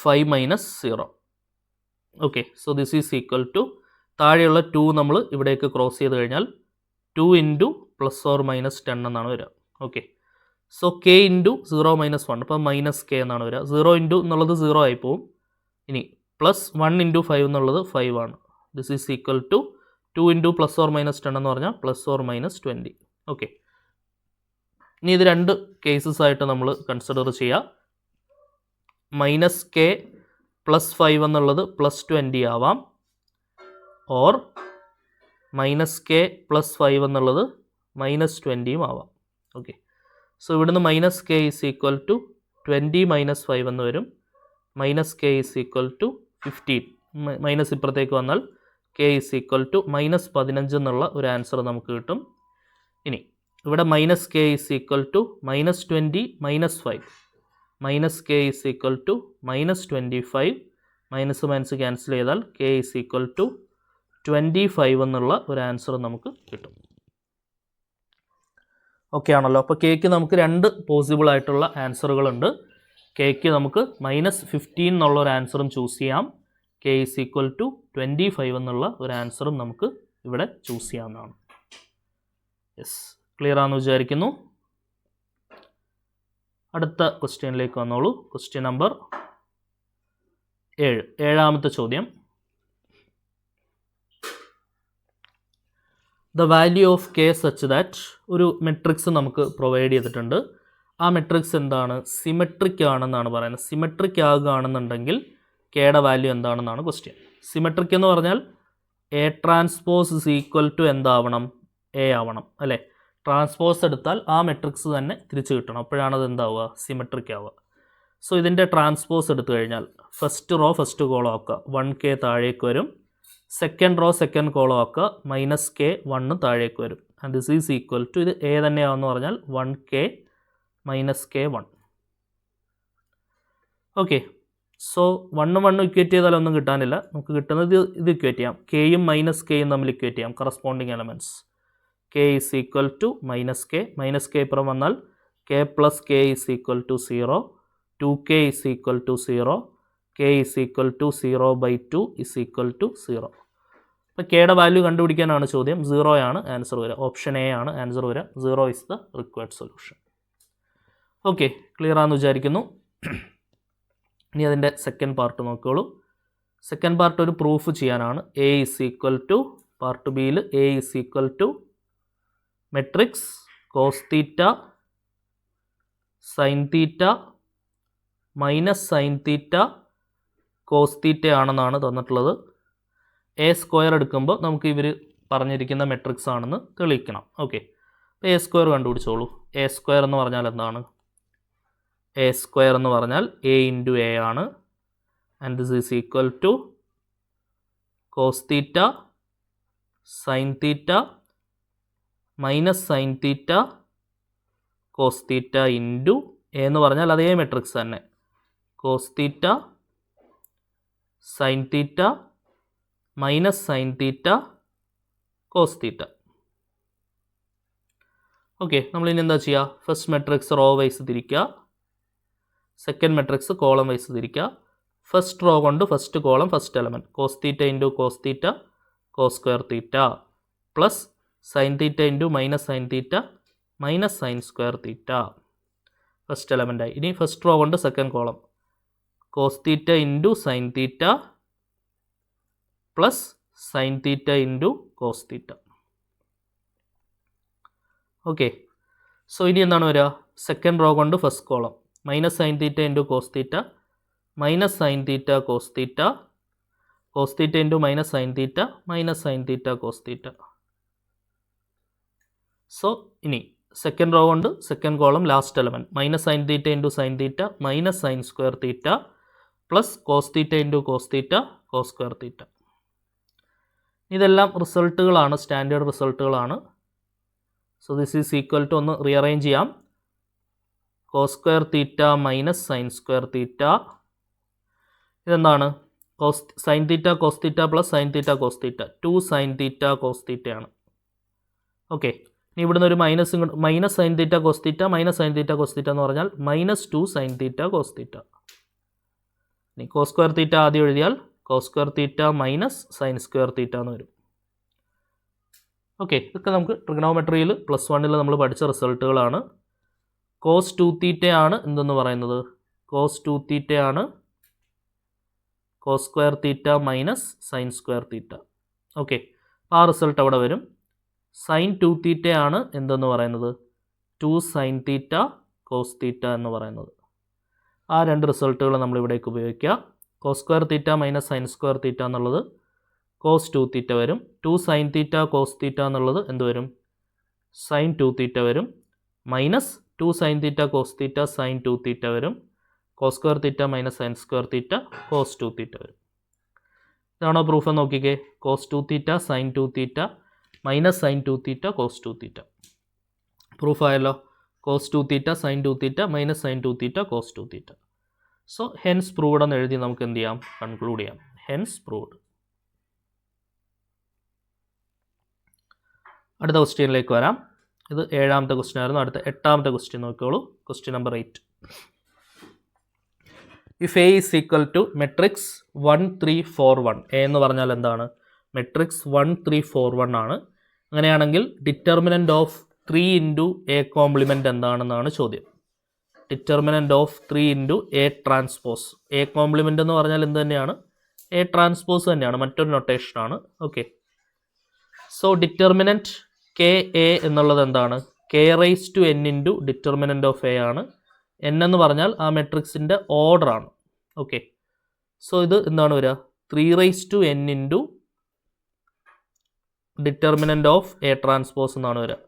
5 - 0. Okay, so this is equal to താഴെയുള്ള 2 നമ്മൾ ഇവിടേക്ക് ക്രോസ് ചെയ്ത് കഴിഞ്ഞാൽ 2 ഇൻറ്റു +or-10 എന്നാണ് വരിക. ഓക്കെ, സോ k ഇൻറ്റു 0 - 1, അപ്പോൾ -k എന്നാണ് വരിക. 0 ഇൻറ്റു എന്നുള്ളത് 0 ആയി പോവും. ഇനി +1 ഇൻറ്റു 5 എന്നുള്ളത് 5 ആണ്. This is equal to 2 into +or-10 എന്ന് പറഞ്ഞാൽ +or-20. ഓക്കെ, ഇനി ഇത് 2 കേസസ് ആയിട്ട് നമ്മൾ കൺസിഡർ ചെയ്യുക. -k +5 എന്നുള്ളത് +20 ആവാം, ഓർ -k +5 എന്നുള്ളത് -20 ആവാം. ഓക്കെ, സോ ഇവിടുന്ന് -k ഈസ് ഈക്വൽ ടു 20 - 5 എന്ന് വരും. -k is equal to 15. Minus ഇപ്പുറത്തേക്ക് വന്നാൽ k ഈസ് ഈക്വൽ ടു -15 എന്നുള്ള ഒരു ആൻസർ നമുക്ക് കിട്ടും. ഇനി ഇവിടെ -k is equal to -20 - 5. -k is equal to -25. Minus cancel ചെയ്താൽ k ഈസ് ഈക്വൽ ടു 25 എന്നുള്ള ഒരു ആൻസർ നമുക്ക് കിട്ടും. ഓക്കെ ആണല്ലോ? അപ്പോൾ കേക്ക് നമുക്ക് 2 പോസിബിൾ ആയിട്ടുള്ള ആൻസറുകളുണ്ട്. കേക്ക് നമുക്ക് -15 എന്നുള്ള ഒരു ആൻസറും ചൂസ് ചെയ്യാം. k ഈസ് ഈക്വൽ ടു 25 എന്നുള്ള ഒരു ആൻസറും നമുക്ക് ഇവിടെ ചൂസ് ചെയ്യാവുന്നതാണ്. യെസ്, ക്ലിയർ ആണെന്ന് വിചാരിക്കുന്നു. അടുത്ത ക്വസ്റ്റ്യനിലേക്ക് വന്നോളൂ. ക്വസ്റ്റ്യൻ നമ്പർ 7, ഏഴാമത്തെ ചോദ്യം. The value of K such that, ഒരു മെട്രിക്സ് നമുക്ക് പ്രൊവൈഡ് ചെയ്തിട്ടുണ്ട്. ആ മെട്രിക്സ് എന്താണ്? സിമെട്രിക് ആണെന്നാണ് പറയുന്നത്. സിമെട്രിക് ആകുകയാണെന്നുണ്ടെങ്കിൽ കെയുടെ വാല്യൂ എന്താണെന്നാണ് ക്വസ്റ്റ്യൻ. സിമെട്രിക് എന്ന് പറഞ്ഞാൽ A transpose is equal to എന്താവണം? എ ആവണം അല്ലേ? ട്രാൻസ്പോസ് എടുത്താൽ ആ മെട്രിക്സ് തന്നെ തിരിച്ച് കിട്ടണം, അപ്പോഴാണ് അത് എന്താവുക? സിമെട്രിക് ആവുക. സോ ഇതിൻ്റെ ട്രാൻസ്പോസ് എടുത്തു കഴിഞ്ഞാൽ ഫസ്റ്റ് റോ ഫസ്റ്റ് കോളം ആക്കുക, 1k താഴേക്ക് വരും. സെക്കൻഡ് റോ സെക്കൻഡ് കോളം ആക്കുക, -k 1 താഴേക്ക് വരും. And this is equal to, ഇത് എ തന്നെയാണെന്ന് പറഞ്ഞാൽ 1k -k 1. Okay, so 1 1 equate ചെയ്താൽ ഒന്നും കിട്ടാനില്ല. നമുക്ക് കിട്ടുന്നത് ഇത് ഇക്വേറ്റ് ചെയ്യാം. കെയും -kയും തമ്മിൽ ഇക്വേറ്റ് ചെയ്യാം, corresponding elements. k is equal to -k ഇപ്പുറം വന്നാൽ k plus k is equal to 0, 2k is equal to 0, k is equal to 0/2 is equal to 0. അപ്പോൾ കെയുടെ വാല്യൂ കണ്ടുപിടിക്കാനാണ് ചോദ്യം. 0 ആണ് ആൻസർ വരിക. ഓപ്ഷൻ എ ആണ് ആൻസർ വരിക. 0 is the required solution. Okay, clear ആണെന്ന് വിചാരിക്കുന്നു. ഇനി അതിൻ്റെ സെക്കൻഡ് പാർട്ട് നോക്കിയോളൂ. സെക്കൻഡ് പാർട്ട് ഒരു പ്രൂഫ് ചെയ്യാനാണ്. A is equal to, part ബിയിൽ a is equal to matrix cos theta sine theta minus sine theta cos theta ആണെന്നാണ് തന്നിട്ടുള്ളത്. എ സ്ക്വയർ എടുക്കുമ്പോൾ നമുക്ക് ഇവർ പറഞ്ഞിരിക്കുന്ന മെട്രിക്സ് ആണെന്ന് തെളിയിക്കണം. ഓക്കെ, അപ്പോൾ എ സ്ക്വയർ കണ്ടുപിടിച്ചോളൂ. എ സ്ക്വയർ എന്ന് പറഞ്ഞാൽ എന്താണ്? എ സ്ക്വയർ എന്ന് പറഞ്ഞാൽ എ ഇൻറ്റു എ ആണ്. And this is equal to cos theta sine theta minus sine theta cos theta into A എന്ന് പറഞ്ഞാൽ അതേ മെട്രിക്സ് തന്നെ, cos theta sine theta minus sine theta cos theta. Okay, നമ്മളിനി എന്താ ചെയ്യുക? ഫസ്റ്റ് മെട്രിക്സ് റോ വൈസ് തിരിക്കുക, second matrix column wise തിരിക്കുക. First row കൊണ്ട് first column first element, cos theta into cos theta cos square theta plus sine theta into minus sine theta minus sine square theta first എലമെൻറ്റായി. ഇനി first row കൊണ്ട് second column, cos theta into sine theta plus sine theta into cos theta. Okay, so ഇനി എന്താണ് വരിക? Second row കൊണ്ട് first column, minus sine theta into cos theta minus sine theta cos theta, cos theta into minus sine theta minus sine theta cos തീറ്റ. So ഇനി second row കൊണ്ട് second column last element, minus sine theta into sine theta minus sine square theta plus cos theta into cos theta cos square theta. ഇതെല്ലാം റിസൾട്ടുകളാണ്, standard റിസൾട്ടുകളാണ്. So this is equal to, ഒന്ന് rearrange ചെയ്യാം, cos square theta minus sine square theta. ഇതെന്താണ്? Sine theta cos theta plus sine theta cos theta, 2 sine theta cos തീറ്റയാണ്. Okay, ഇനി ഇവിടുന്ന് ഒരു minus sine theta cos theta minus sine theta cos theta എന്ന് പറഞ്ഞാൽ -2 sine theta cos തീറ്റ. ഇനി cos square theta ആദ്യം എഴുതിയാൽ cos square theta minus sine square theta എന്ന് വരും. ഓക്കെ, ഇതൊക്കെ നമുക്ക് ട്രിഗണോമെട്രിയിൽ +1 നമ്മൾ പഠിച്ച റിസൾട്ടുകളാണ്. കോസ് 2 തീറ്റയാണ് എന്തെന്ന് പറയുന്നത്? കോസ് 2 തീറ്റയാണ് cos square theta minus sine square theta. Okay, ആ റിസൾട്ട് അവിടെ വരും. സൈൻ 2 തീറ്റയാണ് എന്തെന്ന് പറയുന്നത്? 2 സൈൻ തീറ്റ കോസ് തീറ്റ എന്ന് പറയുന്നത്. ആ രണ്ട് റിസൾട്ടുകൾ നമ്മളിവിടേക്ക് ഉപയോഗിക്കുക. Cos square theta minus sine square theta എന്നുള്ളത് കോസ് 2 തീറ്റ വരും. 2 സൈൻ തീറ്റ കോസ് തീറ്റ എന്നുള്ളത് എന്ത് വരും? സൈൻ 2 തീറ്റ വരും. Minus 2 sine theta cos theta sine 2 theta വരും. Cos square theta minus sine square theta cos 2 theta വരും. ഇതാണോ പ്രൂഫ് എന്ന് നോക്കിക്കേ. Cos 2 theta sine 2 theta minus sine 2 theta cos 2 theta. പ്രൂഫായല്ലോ. Cos 2 theta sine 2 theta minus sine 2 theta cos 2 theta. So hence proved എന്ന് എഴുതി നമുക്ക് എന്ത് ചെയ്യാം? കൺക്ലൂഡ് ചെയ്യാം. Hence proved. അടുത്ത ക്വസ്റ്റ്യനിലേക്ക് വരാം. ഇത് 7ാമത്തെ ക്വസ്റ്റ്യൻ ആയിരുന്നു. അടുത്ത 8ാമത്തെ ക്വസ്റ്റ്യൻ നോക്കിയോളൂ. Question number 8. If a is equal to matrix 1 3 4 1. A എന്ന് പറഞ്ഞാൽ എന്താണ്? മെട്രിക്സ് 1 3 4 1 ആണ്. അങ്ങനെയാണെങ്കിൽ determinant of 3 into a complement എന്താണെന്നാണ് ചോദ്യം. Determinant of 3 into a transpose. A complement എന്ന് പറഞ്ഞാൽ എന്ത് തന്നെയാണ്? എ ട്രാൻസ്പോസ് തന്നെയാണ്, മറ്റൊരു നൊട്ടേഷനാണ്. Okay, so determinant k a എന്നുള്ളത് എന്താണ്? K raise to N into determinant of a ആണ്. എൻ എന്ന് പറഞ്ഞാൽ ആ മെട്രിക്സിൻ്റെ ഓർഡറാണ്. ഓക്കെ, സോ ഇത് എന്താണ് വരിക? 3 raise to N into determinant of A transpose എന്നാണ് വരിക.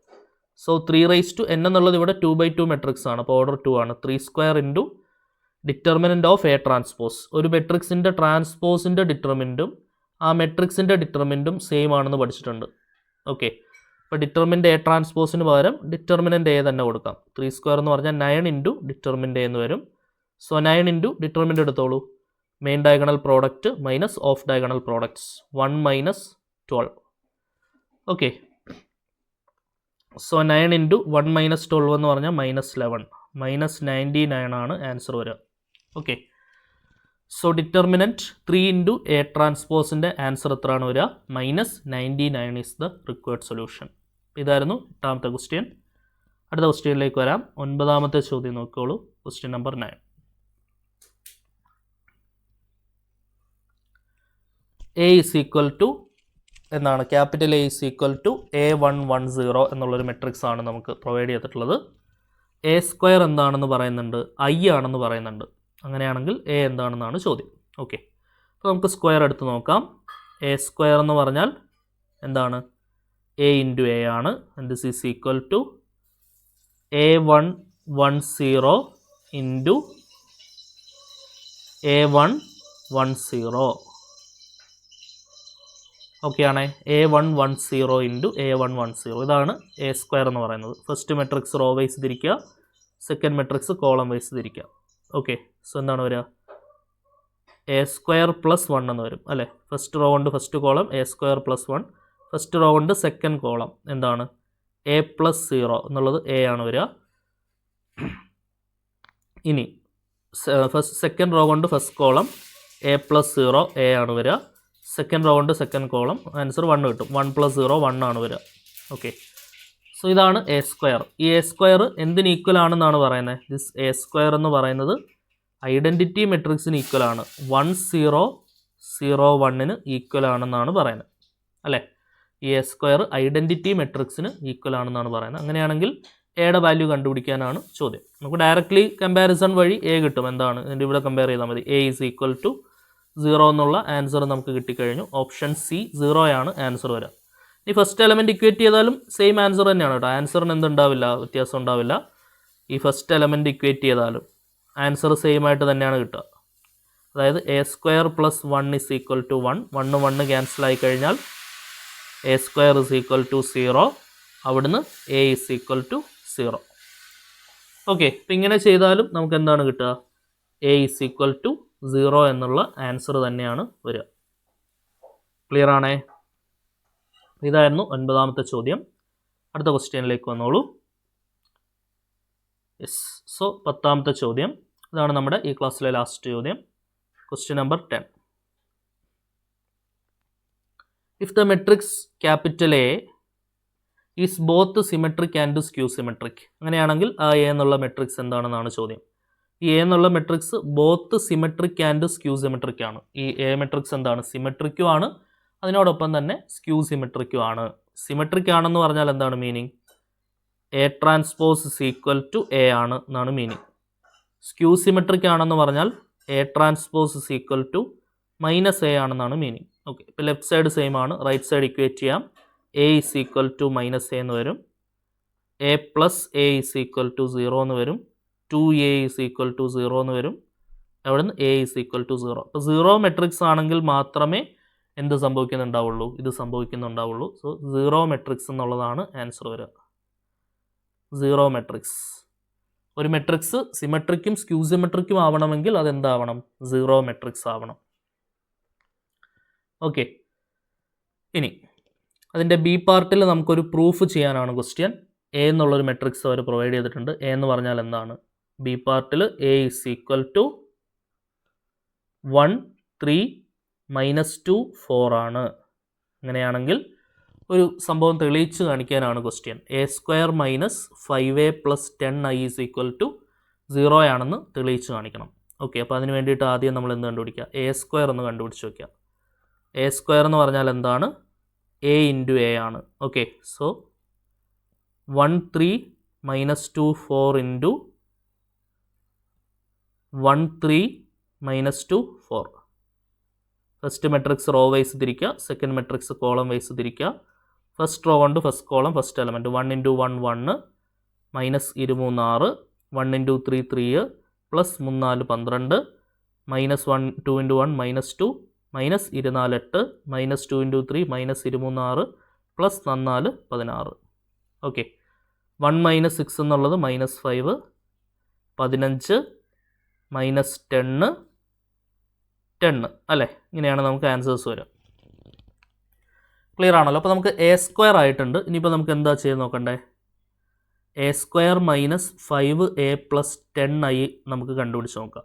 സോ 3 റൈസ് ടു എൻ എന്നുള്ളത് ഇവിടെ 2/2 മെട്രിക്സ് ആണ്, അപ്പോൾ ഓർഡർ 2 ആണ്. 3 square into determinant of A transpose. ഒരു മെട്രിക്സിൻ്റെ ട്രാൻസ്പോസിൻ്റെ ഡിറ്റർമിനൻറ്റും ആ മെട്രിക്സിൻ്റെ ഡിറ്റർമിനൻറ്റും സെയിം ആണെന്ന് പഠിച്ചിട്ടുണ്ട്. ഓക്കെ, അപ്പോൾ ഡിറ്റർമിനൻ്റ് എ ട്രാൻസ്പോസിന് പകരം ഡിറ്റർമിനൻ്റ് എ തന്നെ കൊടുക്കാം. 3 സ്ക്വയർ എന്ന് പറഞ്ഞാൽ 9 ഇൻറ്റു ഡിറ്റർമിനൻ്റ് എ എന്ന് വരും. സോ 9 ഇൻറ്റു ഡിറ്റർമിനൻ്റ് എടുത്തോളൂ. Main diagonal product minus off diagonal products 1 minus 12. Okay, so 9 into 1 minus 12 എന്ന് പറഞ്ഞാൽ -11, -99 ആണ് ആൻസർ വരിക. Okay, so determinant 3 into a ട്രാൻസ്പോസിൻ്റെ ആൻസർ എത്രയാണ് വരിക? -99 ഈസ് ദ റിക്വയർഡ് സൊല്യൂഷൻ. ഇതായിരുന്നു 8ാമത്തെ ക്വസ്റ്റ്യൻ. അടുത്ത ക്വസ്റ്റ്യനിലേക്ക് വരാം. 9ാമത്തെ ചോദ്യം നോക്കിക്കോളൂ. Question number 9. A is equal to എന്നാണ്, capital a is equal to A110 എന്നുള്ളൊരു മെട്രിക്സ് ആണ് നമുക്ക് പ്രൊവൈഡ് ചെയ്തിട്ടുള്ളത്. എ സ്ക്വയർ എന്താണെന്ന് പറയുന്നുണ്ട്, ഐ ആണെന്ന് പറയുന്നുണ്ട്. അങ്ങനെയാണെങ്കിൽ എ എന്താണെന്നാണ് ചോദ്യം. ഓക്കെ, അപ്പോൾ നമുക്ക് സ്ക്വയർ എടുത്ത് നോക്കാം. എ സ്ക്വയർ എന്ന് പറഞ്ഞാൽ എന്താണ്? എ ഇൻറ്റു എ ആണ്. This is equal to A110 into A110. Okay ആണേ, A110 ഇൻറ്റു A110. ഇതാണ് എ സ്ക്വയർ എന്ന് പറയുന്നത്. ഫസ്റ്റ് മെട്രിക്സ് റോ വൈസ് തിരിക്കുക, സെക്കൻഡ് മെട്രിക്സ് കോളം വൈസ് തിരിക്കുക. ഓക്കെ, സോ എന്താണ് വരിക? എ സ്ക്വയർ പ്ലസ് 1 എന്ന് വരും അല്ലേ? ഫസ്റ്റ് റോ കൊണ്ട് first column A square plus 1, first row കൊണ്ട് സെക്കൻഡ് കോളം എന്താണ്? A+0 എന്നുള്ളത് എ ആണ് വരിക. ഇനി സെക്കൻഡ് റോ കൊണ്ട് ഫസ്റ്റ് കോളം A+0 എ ആണ് വരിക. സെക്കൻഡ് റോ കൊണ്ട് സെക്കൻഡ് കോളം ആൻസർ 1 കിട്ടും. 1+0 1 ആണ് വരിക. ഓക്കെ, സോ ഇതാണ് എ സ്ക്വയർ. ഈ എ സ്ക്വയർ എന്തിന് ഈക്വൽ ആണെന്നാണ് പറയുന്നത്? ദിസ് എ സ്ക്വയർ എന്ന് പറയുന്നത് ഐഡൻറ്റിറ്റി മെട്രിക്സിന് ഈക്വൽ ആണ്. 1 0 0 1ന് ഈക്വൽ ആണെന്നാണ് പറയുന്നത് അല്ലേ? ഈ എ സ്ക്വയർ ഐഡൻറ്റിറ്റി മെട്രിക്സിന് ഈക്വൽ ആണെന്നാണ് പറയുന്നത്. അങ്ങനെയാണെങ്കിൽ എയുടെ വാല്യൂ കണ്ടുപിടിക്കാനാണ് ചോദ്യം. നമുക്ക് ഡയറക്റ്റ്ലി കമ്പാരിസൺ വഴി എ കിട്ടും. എന്താണ് ഇതിൻ്റെ ഇവിടെ കമ്പയർ ചെയ്താൽ മതി. എ ഈസ് ഈക്വൽ ടു 0 എന്നുള്ള ആൻസർ നമുക്ക് കിട്ടിക്കഴിഞ്ഞു. ഓപ്ഷൻ സി 0 ആണ് ആൻസർ വരിക. ഈ ഫസ്റ്റ് എലമെൻറ്റ് ഇക്വേറ്റ് ചെയ്താലും സെയിം ആൻസർ തന്നെയാണ് കേട്ടോ. ആൻസറിന് എന്തുണ്ടാവില്ല? വ്യത്യാസം ഉണ്ടാവില്ല. ഈ ഫസ്റ്റ് എലമെൻറ്റ് ഇക്വേറ്റ് ചെയ്താലും ആൻസർ സെയിം ആയിട്ട് തന്നെയാണ് കിട്ടുക. അതായത് A square plus 1 is equal to 1. 1 cancel ആയി കഴിഞ്ഞാൽ A square is equal to 0. അവിടുന്ന് A is equal to 0. Okay, അപ്പം ഇങ്ങനെ ചെയ്താലും നമുക്ക് എന്താണ് കിട്ടുക? എ ഇസ് ഈക്വൽ ടു 0 എന്നുള്ള ആൻസർ തന്നെയാണ് വരിക. ക്ലിയർ ആണേ? ഇതായിരുന്നു 9ാമത്തെ ചോദ്യം. അടുത്ത ക്വസ്റ്റ്യനിലേക്ക് വന്നോളൂ. യെസ്, സോ 10ാമത്തെ ചോദ്യം. ഇതാണ് നമ്മുടെ ഈ ക്ലാസ്സിലെ ലാസ്റ്റ് ചോദ്യം. Question number 10. If the matrix capital a is both symmetric and skew symmetric. അങ്ങനെയാണെങ്കിൽ ആ എ എന്നുള്ള മെട്രിക്സ് എന്താണെന്നാണ് ചോദ്യം. ഈ എ എന്നുള്ള matrix both symmetric and skew symmetric ആണ്. ഈ എ മെട്രിക്സ് എന്താണ്? സിമെട്രിക്കും ആണ്, അതിനോടൊപ്പം തന്നെ സ്ക്യൂ സിമെട്രിക്കും ആണ്. സിമെട്രിക് ആണെന്ന് പറഞ്ഞാൽ എന്താണ് meaning? A transpose is equal to A ആണ് എന്നാണ് മീനിങ്. സ്ക്യൂ സിമെട്രിക് ആണെന്ന് പറഞ്ഞാൽ A transpose is equal to -a ആണെന്നാണ് മീനിങ്. ഓക്കെ, ഇപ്പോൾ ലെഫ്റ്റ് സൈഡ് സെയിം ആണ്, റൈറ്റ് സൈഡ് ഇക്വേറ്റ് ചെയ്യാം. A is equal to -a എന്ന് വരും. a plus A is equal to 0 എന്ന് വരും. 2a ഇസ് ഈക്വൽ ടു 0 എന്ന് വരും. അവിടുന്ന് a ഇസ് ഈക്വൽ ടു 0. അപ്പോൾ 0 മെട്രിക്സ് ആണെങ്കിൽ മാത്രമേ എന്ത് സംഭവിക്കുന്നുണ്ടാവുള്ളൂ? ഇത് സംഭവിക്കുന്നുണ്ടാവുള്ളൂ. സോ 0 മെട്രിക്സ് എന്നുള്ളതാണ് ആൻസർ വരിക. 0 മെട്രിക്സ്. ഒരു മെട്രിക്സ് സിമെട്രിക്കും സ്ക്യൂ സിമെട്രിക്കും ആവണമെങ്കിൽ അതെന്താവണം? 0 മെട്രിക്സ് ആവണം. ഓക്കെ, ഇനി അതിൻ്റെ ബി പാർട്ടിൽ നമുക്കൊരു പ്രൂഫ് ചെയ്യാനാണ് ക്വസ്റ്റ്യൻ. എ എന്നുള്ളൊരു മെട്രിക്സ് അവർ പ്രൊവൈഡ് ചെയ്തിട്ടുണ്ട്. എ എന്ന് പറഞ്ഞാൽ എന്താണ്? ബി പാർട്ടിൽ എ ഇസ് ഈക്വൽ ടു 1 3 -2 4 ആണ്. അങ്ങനെയാണെങ്കിൽ ഒരു സംഭവം തെളിയിച്ച് കാണിക്കാനാണ് question. A square -5a + 10i is equal to 0 ആണെന്ന് തെളിയിച്ച് കാണിക്കണം. ഓക്കെ, അപ്പോൾ അതിന് വേണ്ടിയിട്ട് ആദ്യം നമ്മൾ എന്ത് കണ്ടുപിടിക്കുക? എ സ്ക്വയർ എന്ന് കണ്ടുപിടിച്ച് വയ്ക്കുക. എ സ്ക്വയർ എന്ന് പറഞ്ഞാൽ എന്താണ്? എ ഇൻറ്റു എ ആണ്. Okay, so 1 3 minus 2 4 into 1 3 minus 2 4. First matrix row wise തിരിക്കുക, സെക്കൻഡ് മെട്രിക്സ് കോളം വൈസ് തിരിക്കുക. ഫസ്റ്റ് റോ കൊണ്ട് first column first element 1 into 1 1 minus 23 6 1 into 3 3 plus 3 4 12 minus 1 2 into 1 minus 2 minus 24 8 minus 2 into 3 minus 23 6 plus 4 16. Okay, 1 minus 6 എന്നുള്ളത് minus 5 15 minus 10 10 അല്ലേ? ഇങ്ങനെയാണ് നമുക്ക് answers വരിക. Clear ആണല്ലോ? അപ്പോൾ നമുക്ക് എ സ്ക്വയർ ആയിട്ടുണ്ട്. ഇനിയിപ്പോൾ നമുക്ക് എന്താ ചെയ്ത് നോക്കണ്ടേ? A square minus 5a plus 10i നമുക്ക് കണ്ടുപിടിച്ച് നോക്കാം.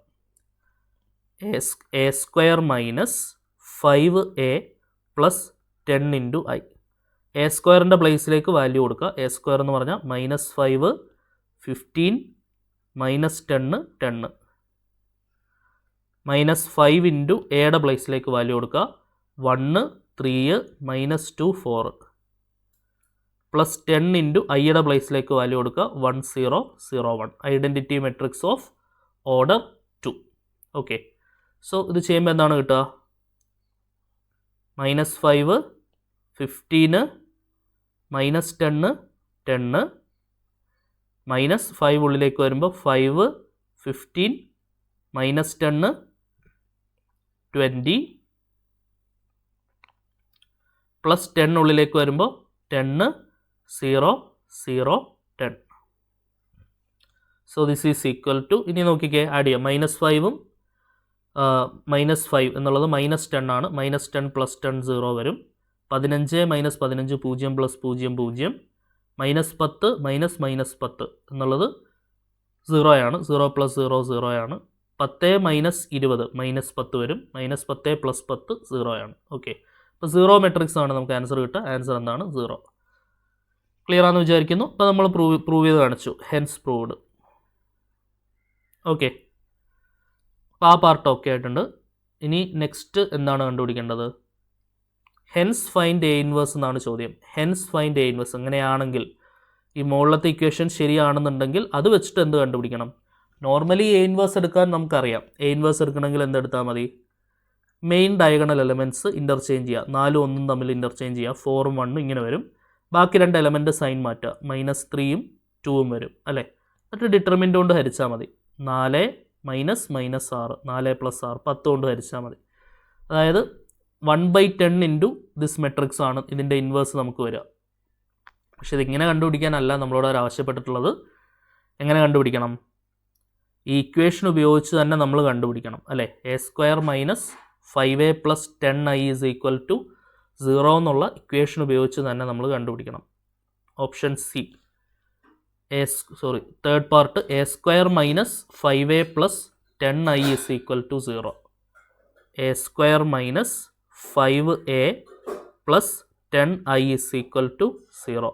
A square minus 5a plus 10 into i. A സ്ക്വയറിൻ്റെ പ്ലേസിലേക്ക് വാല്യൂ കൊടുക്കുക. എ സ്ക്വയർ എന്ന് പറഞ്ഞാൽ മൈനസ് 5 15 മൈനസ് 10 10 മൈനസ് 5 ഇൻറ്റു എയുടെ പ്ലേസിലേക്ക് വാല്യൂ കൊടുക്കുക. 1 3 മൈനസ് 2 4 പ്ലസ് 10 ഇൻറ്റു ഐയുടെ പ്ലേസിലേക്ക് വാല്യൂ കൊടുക്കുക. 1 0 0 1. Identity matrix of order 2. Okay, so ഇത് ചെയ്യുമ്പോൾ എന്താണ് കിട്ടുക? മൈനസ് 5 15 മൈനസ് 10 10 മൈനസ് 5 ഉള്ളിലേക്ക് വരുമ്പോൾ 5 15 മൈനസ് 10 20 പ്ലസ് 10 ഉള്ളിലേക്ക് വരുമ്പോൾ 10 0 0 10. So this is equal to, ഇനി നോക്കിക്കേ, ആഡ് ചെയ്യാം. മൈനസ് 5ഉം മൈനസ് 5 എന്നുള്ളത് മൈനസ് 10 ആണ്. മൈനസ് 10 പ്ലസ് 10 0 വരും. 15 minus 15 0 plus 0 0. Minus 10 minus minus 10 എന്നുള്ളത് 0 ആണ്. 0 പ്ലസ് 0 0 ആണ്. 10 മൈനസ് 20 മൈനസ് 10 വരും. മൈനസ് 10 പ്ലസ് 10 0 ആണ്. ഓക്കെ, അപ്പോൾ 0 മെട്രിക്സ് ആണ് നമുക്ക് ആൻസർ കിട്ടുക. ആൻസർ എന്താണ്? 0. ക്ലിയർ ആണെന്ന് വിചാരിക്കുന്നു. അപ്പോൾ നമ്മൾ പ്രൂവ് ചെയ്ത് കാണിച്ചു. Hence proved. ഓക്കെ, അപ്പോൾ ആ പാർട്ട് ഓക്കെ ആയിട്ടുണ്ട്. ഇനി നെക്സ്റ്റ് എന്താണ് കണ്ടുപിടിക്കേണ്ടത്? ഹെൻസ് ഫൈൻഡ് എ ഇൻവേഴ്സ് എന്നാണ് ചോദ്യം. ഹെൻസ് ഫൈൻഡ് എ ഇൻവേഴ്സ് അങ്ങനെയാണെങ്കിൽ ഈ മുകളിലത്തെ ഇക്വേഷൻ ശരിയാണെന്നുണ്ടെങ്കിൽ അത് വെച്ചിട്ട് എന്ത് കണ്ടുപിടിക്കണം? നോർമലി എ ഇൻവേഴ്സ് എടുക്കാൻ നമുക്കറിയാം. എ ഇൻവേഴ്സ് എടുക്കണമെങ്കിൽ എന്തെടുത്താൽ മതി? മെയിൻ ഡയഗണൽ എലമെൻറ്റ്സ് ഇൻ്റർചേഞ്ച് ചെയ്യുക. 4 1 തമ്മിൽ ഇൻ്റർചേഞ്ച് ചെയ്യുക. 4 1 ഇങ്ങനെ വരും. ബാക്കി 2 എലമെൻറ്റ് സൈൻ മാറ്റുക. മൈനസ് 3 2 വരും അല്ലേ? എന്നിട്ട് ഡിറ്റർമിൻ്റ് കൊണ്ട് ഹരിച്ചാൽ മതി. 4 മൈനസ് മൈനസ് 6 4 പ്ലസ് 6 10 കൊണ്ട് ഹരിച്ചാൽ മതി. അതായത് 1/10 ഇൻറ്റു ദിസ് മെട്രിക്സ് ആണ് ഇതിൻ്റെ ഇൻവേഴ്സ് നമുക്ക് വരിക. പക്ഷെ ഇതിങ്ങനെ കണ്ടുപിടിക്കാനല്ല നമ്മളോട് അവർ ആവശ്യപ്പെട്ടിട്ടുള്ളത്. എങ്ങനെ കണ്ടുപിടിക്കണം? ഈ ഇക്വേഷൻ ഉപയോഗിച്ച് തന്നെ നമ്മൾ കണ്ടുപിടിക്കണം അല്ലേ? A square minus 5a plus 10i is equal to 0 എന്നുള്ള ഇക്വേഷൻ ഉപയോഗിച്ച് തന്നെ നമ്മൾ കണ്ടുപിടിക്കണം. Option C. Third part A square minus 5a plus 10i is equal to 0. A square minus 5a plus 10i is equal to 0.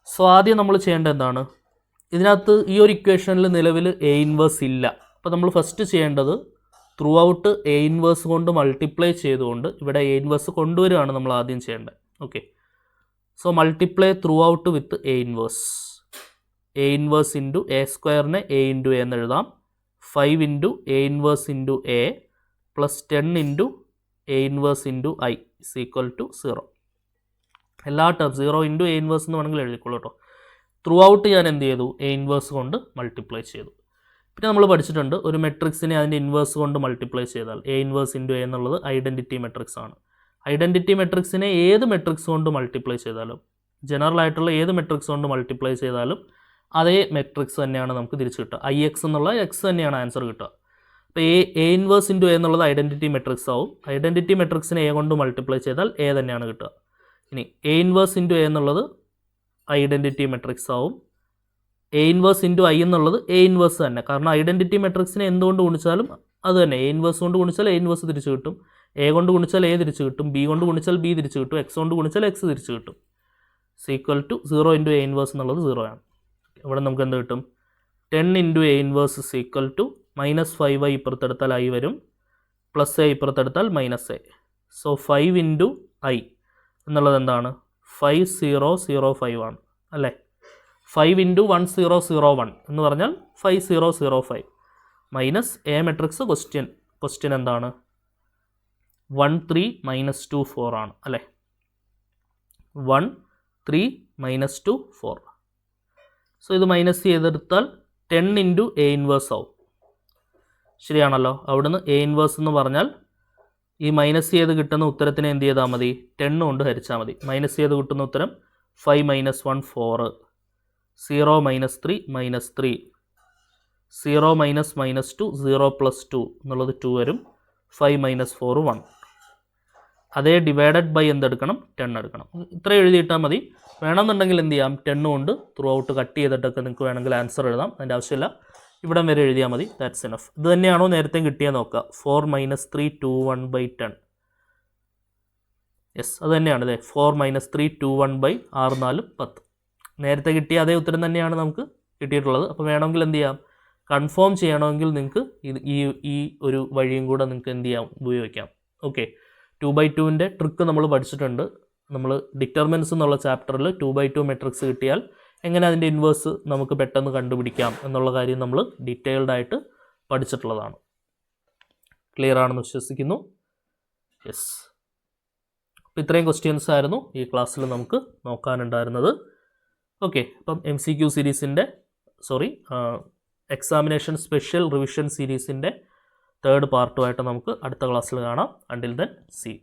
So ആദ്യം നമ്മൾ ചെയ്യേണ്ടത് എന്താണ്? ഇതിനകത്ത് ഈ ഒരു ഇക്വേഷനിൽ നിലവിൽ എ ഇൻവേഴ്സ് ഇല്ല. അപ്പോൾ നമ്മൾ ഫസ്റ്റ് ചെയ്യേണ്ടത് ത്രൂ ഔട്ട് എ ഇൻവേഴ്സ് കൊണ്ട് മൾട്ടിപ്ലൈ ചെയ്തുകൊണ്ട് ഇവിടെ എ ഇൻവേഴ്സ് കൊണ്ടുവരികയാണ് നമ്മൾ ആദ്യം ചെയ്യേണ്ടത്. Okay, so multiply throughout with a inverse. A inverse into a സ്ക്വയറിനെ എ ഇൻറ്റു എ എന്ന് എഴുതാം. 5 into a inverse into a plus 10 into a inverse into I is equal to 0. എല്ലാ term 0 into a inverse എന്ന് വേണമെങ്കിൽ എഴുതിക്കോളൂ കേട്ടോ. Through out ഞാൻ എന്ത് ചെയ്തു? എ ഇൻവേഴ്സ് കൊണ്ട് മൾട്ടിപ്ലൈ ചെയ്തു. പിന്നെ നമ്മൾ പഠിച്ചിട്ടുണ്ട് ഒരു മെട്രിക്സിനെ അതിൻ്റെ ഇൻവേഴ്സ് കൊണ്ട് മൾട്ടിപ്ലൈ ചെയ്താൽ എ ഇൻവേഴ്സ് ഇൻറ്റു എ എന്നുള്ളത് ഐഡൻറ്റിറ്റി മെട്രിക്സ് ആണ്. ഐഡൻറ്റിറ്റി മെട്രിക്സിനെ ഏത് മെട്രിക്സ് കൊണ്ട് മൾട്ടിപ്ലൈ ചെയ്താലും, ജനറൽ ആയിട്ടുള്ള ഏത് മെട്രിക്സ് കൊണ്ട് മൾട്ടിപ്ലൈ ചെയ്താലും അതേ മെട്രിക്സ് തന്നെയാണ് നമുക്ക് തിരിച്ച് കിട്ടുക. IX എന്നുള്ള X തന്നെയാണ് ആൻസർ കിട്ടുക. അപ്പോൾ എ ഇൻവേഴ്സ് ഇൻറ്റു എ എന്നുള്ളത് ഐഡൻറ്റിറ്റി മെട്രിക്സ് ആവും. ഐഡൻറ്റിറ്റി മെട്രിക്സിനെ എ കൊണ്ട് മൾട്ടിപ്ലൈ ചെയ്താൽ എ തന്നെയാണ് കിട്ടുക. ഇനി എ ഇൻവേഴ്സ് ഇൻറ്റു എ എന്നുള്ളത് ഐഡൻറ്റിറ്റി മെട്രിക്സ് ആവും. എ ഇൻവേഴ്സ് ഇൻറ്റു ഐ എന്നുള്ളത് എ ഇൻവേഴ്സ് തന്നെ. കാരണം ഐഡൻറ്റിറ്റി മെട്രിക്സിനെ എന്തുകൊണ്ട് ഗുണിച്ചാലും അത് തന്നെ. എ ഇൻവേഴ്സ് കൊണ്ട് ഗുണിച്ചാൽ എ ഇൻവേഴ്സ് തിരിച്ച് കിട്ടും. എ കൊണ്ട് ഗുണിച്ചാൽ എ തിരിച്ച് കിട്ടും. ബി കൊണ്ട് ഗുണിച്ചാൽ ബി തിരിച്ച് കിട്ടും. എക്സ് കൊണ്ട് ഗുണിച്ചാൽ എക്സ് തിരിച്ച് കിട്ടും. Equal to 0 into a inverse എന്നുള്ളത് 0 ആണ്. ഇവിടെ നമുക്ക് എന്ത് കിട്ടും? 10 into a inverse is equal to -5y ഇപ്പുറത്തെടുത്താൽ i വരും, പ്ലസ് എ ഇപ്പുറത്തെടുത്താൽ -a. സോ 5 ഇൻറ്റു i എന്നുള്ളത് എന്താണ്? 5005 ആണ് അല്ലേ? 5 ഇൻറ്റു 1001 എന്ന് പറഞ്ഞാൽ 5005 മൈനസ് എ മെട്രിക്സ് ക്വസ്റ്റ്യൻ എന്താണ്? 13 - 2 4 ആണ് അല്ലേ? 13 - 2 4. സോ ഇത് മൈനസ് ചെയ്തെടുത്താൽ 10 ഇൻറ്റു എ ഇൻവേഴ്സ് ആവും. ശരിയാണല്ലോ? അവിടുന്ന് എ ഇൻവേഴ്സ് എന്ന് പറഞ്ഞാൽ ഈ മൈനസ് ചെയ്ത് കിട്ടുന്ന ഉത്തരത്തിനെ എന്ത് ചെയ്താൽ മതി? 10 കൊണ്ട് ഹരിച്ചാൽ മതി. മൈനസ് ചെയ്ത് കിട്ടുന്ന ഉത്തരം 5 - 1 4, 0 - 3 -3, 0 - -2 0 + 2 എന്നുള്ളത് 2 വരും, 5 - 4 1. അതേ ഡിവൈഡഡ് ബൈ എന്തെടുക്കണം? 10 എടുക്കണം. ഇത്ര എഴുതിയിട്ടാൽ മതി. വേണമെന്നുണ്ടെങ്കിൽ എന്ത് ചെയ്യാം? 10 കൊണ്ട് ത്രൂ ഔട്ട് കട്ട് ചെയ്തിട്ടൊക്കെ നിങ്ങൾക്ക് വേണമെങ്കിൽ ആൻസർ എഴുതാം. അതിൻ്റെ ആവശ്യമില്ല, ഇവിടം വരെ എഴുതിയാൽ മതി. That's enough. ഇത് തന്നെയാണോ നേരത്തെ കിട്ടിയാൽ നോക്കുക. 4 - 3 21/10. യെസ്, അത് തന്നെയാണ്. അല്ലേ? 4 - 3 21/6 4 10. നേരത്തെ കിട്ടിയ അതേ ഉത്തരം തന്നെയാണ് നമുക്ക് കിട്ടിയിട്ടുള്ളത്. അപ്പോൾ വേണമെങ്കിൽ എന്ത് ചെയ്യാം? കൺഫേം ചെയ്യണമെങ്കിൽ നിങ്ങൾക്ക് ഈ ഒരു വഴിയും കൂടെ നിങ്ങൾക്ക് എന്ത് ചെയ്യാം? ഉപയോഗിക്കാം. ഓക്കെ, 2/2ൻ്റെ ട്രിക്ക് നമ്മൾ പഠിച്ചിട്ടുണ്ട്. നമ്മൾ ഡിറ്റർമിനൻസ് എന്നുള്ള ചാപ്റ്ററിൽ 2/2 മെട്രിക്സ് കിട്ടിയാൽ എങ്ങനെ അതിൻ്റെ ഇൻവേഴ്സ് നമുക്ക് പെട്ടെന്ന് കണ്ടുപിടിക്കാം എന്നുള്ള കാര്യം നമ്മൾ ഡീറ്റെയിൽഡ് ആയിട്ട് പഠിച്ചിട്ടുള്ളതാണ്. ക്ലിയർ ആണെന്ന് വിശ്വസിക്കുന്നു. യെസ്, അപ്പോൾ ഇത്രയും ക്വസ്റ്റ്യൻസ് ആയിരുന്നു ഈ ക്ലാസ്സിൽ നമുക്ക് നോക്കാനുണ്ടായിരുന്നത്. ഓക്കെ, അപ്പം MCQ സീരീസിൻ്റെ എക്സാമിനേഷൻ സ്പെഷ്യൽ റിവിഷൻ സീരീസിൻ്റെ 3rd പാർട്ടുമായിട്ട് നമുക്ക് അടുത്ത ക്ലാസ്സിൽ കാണാം. Until then see.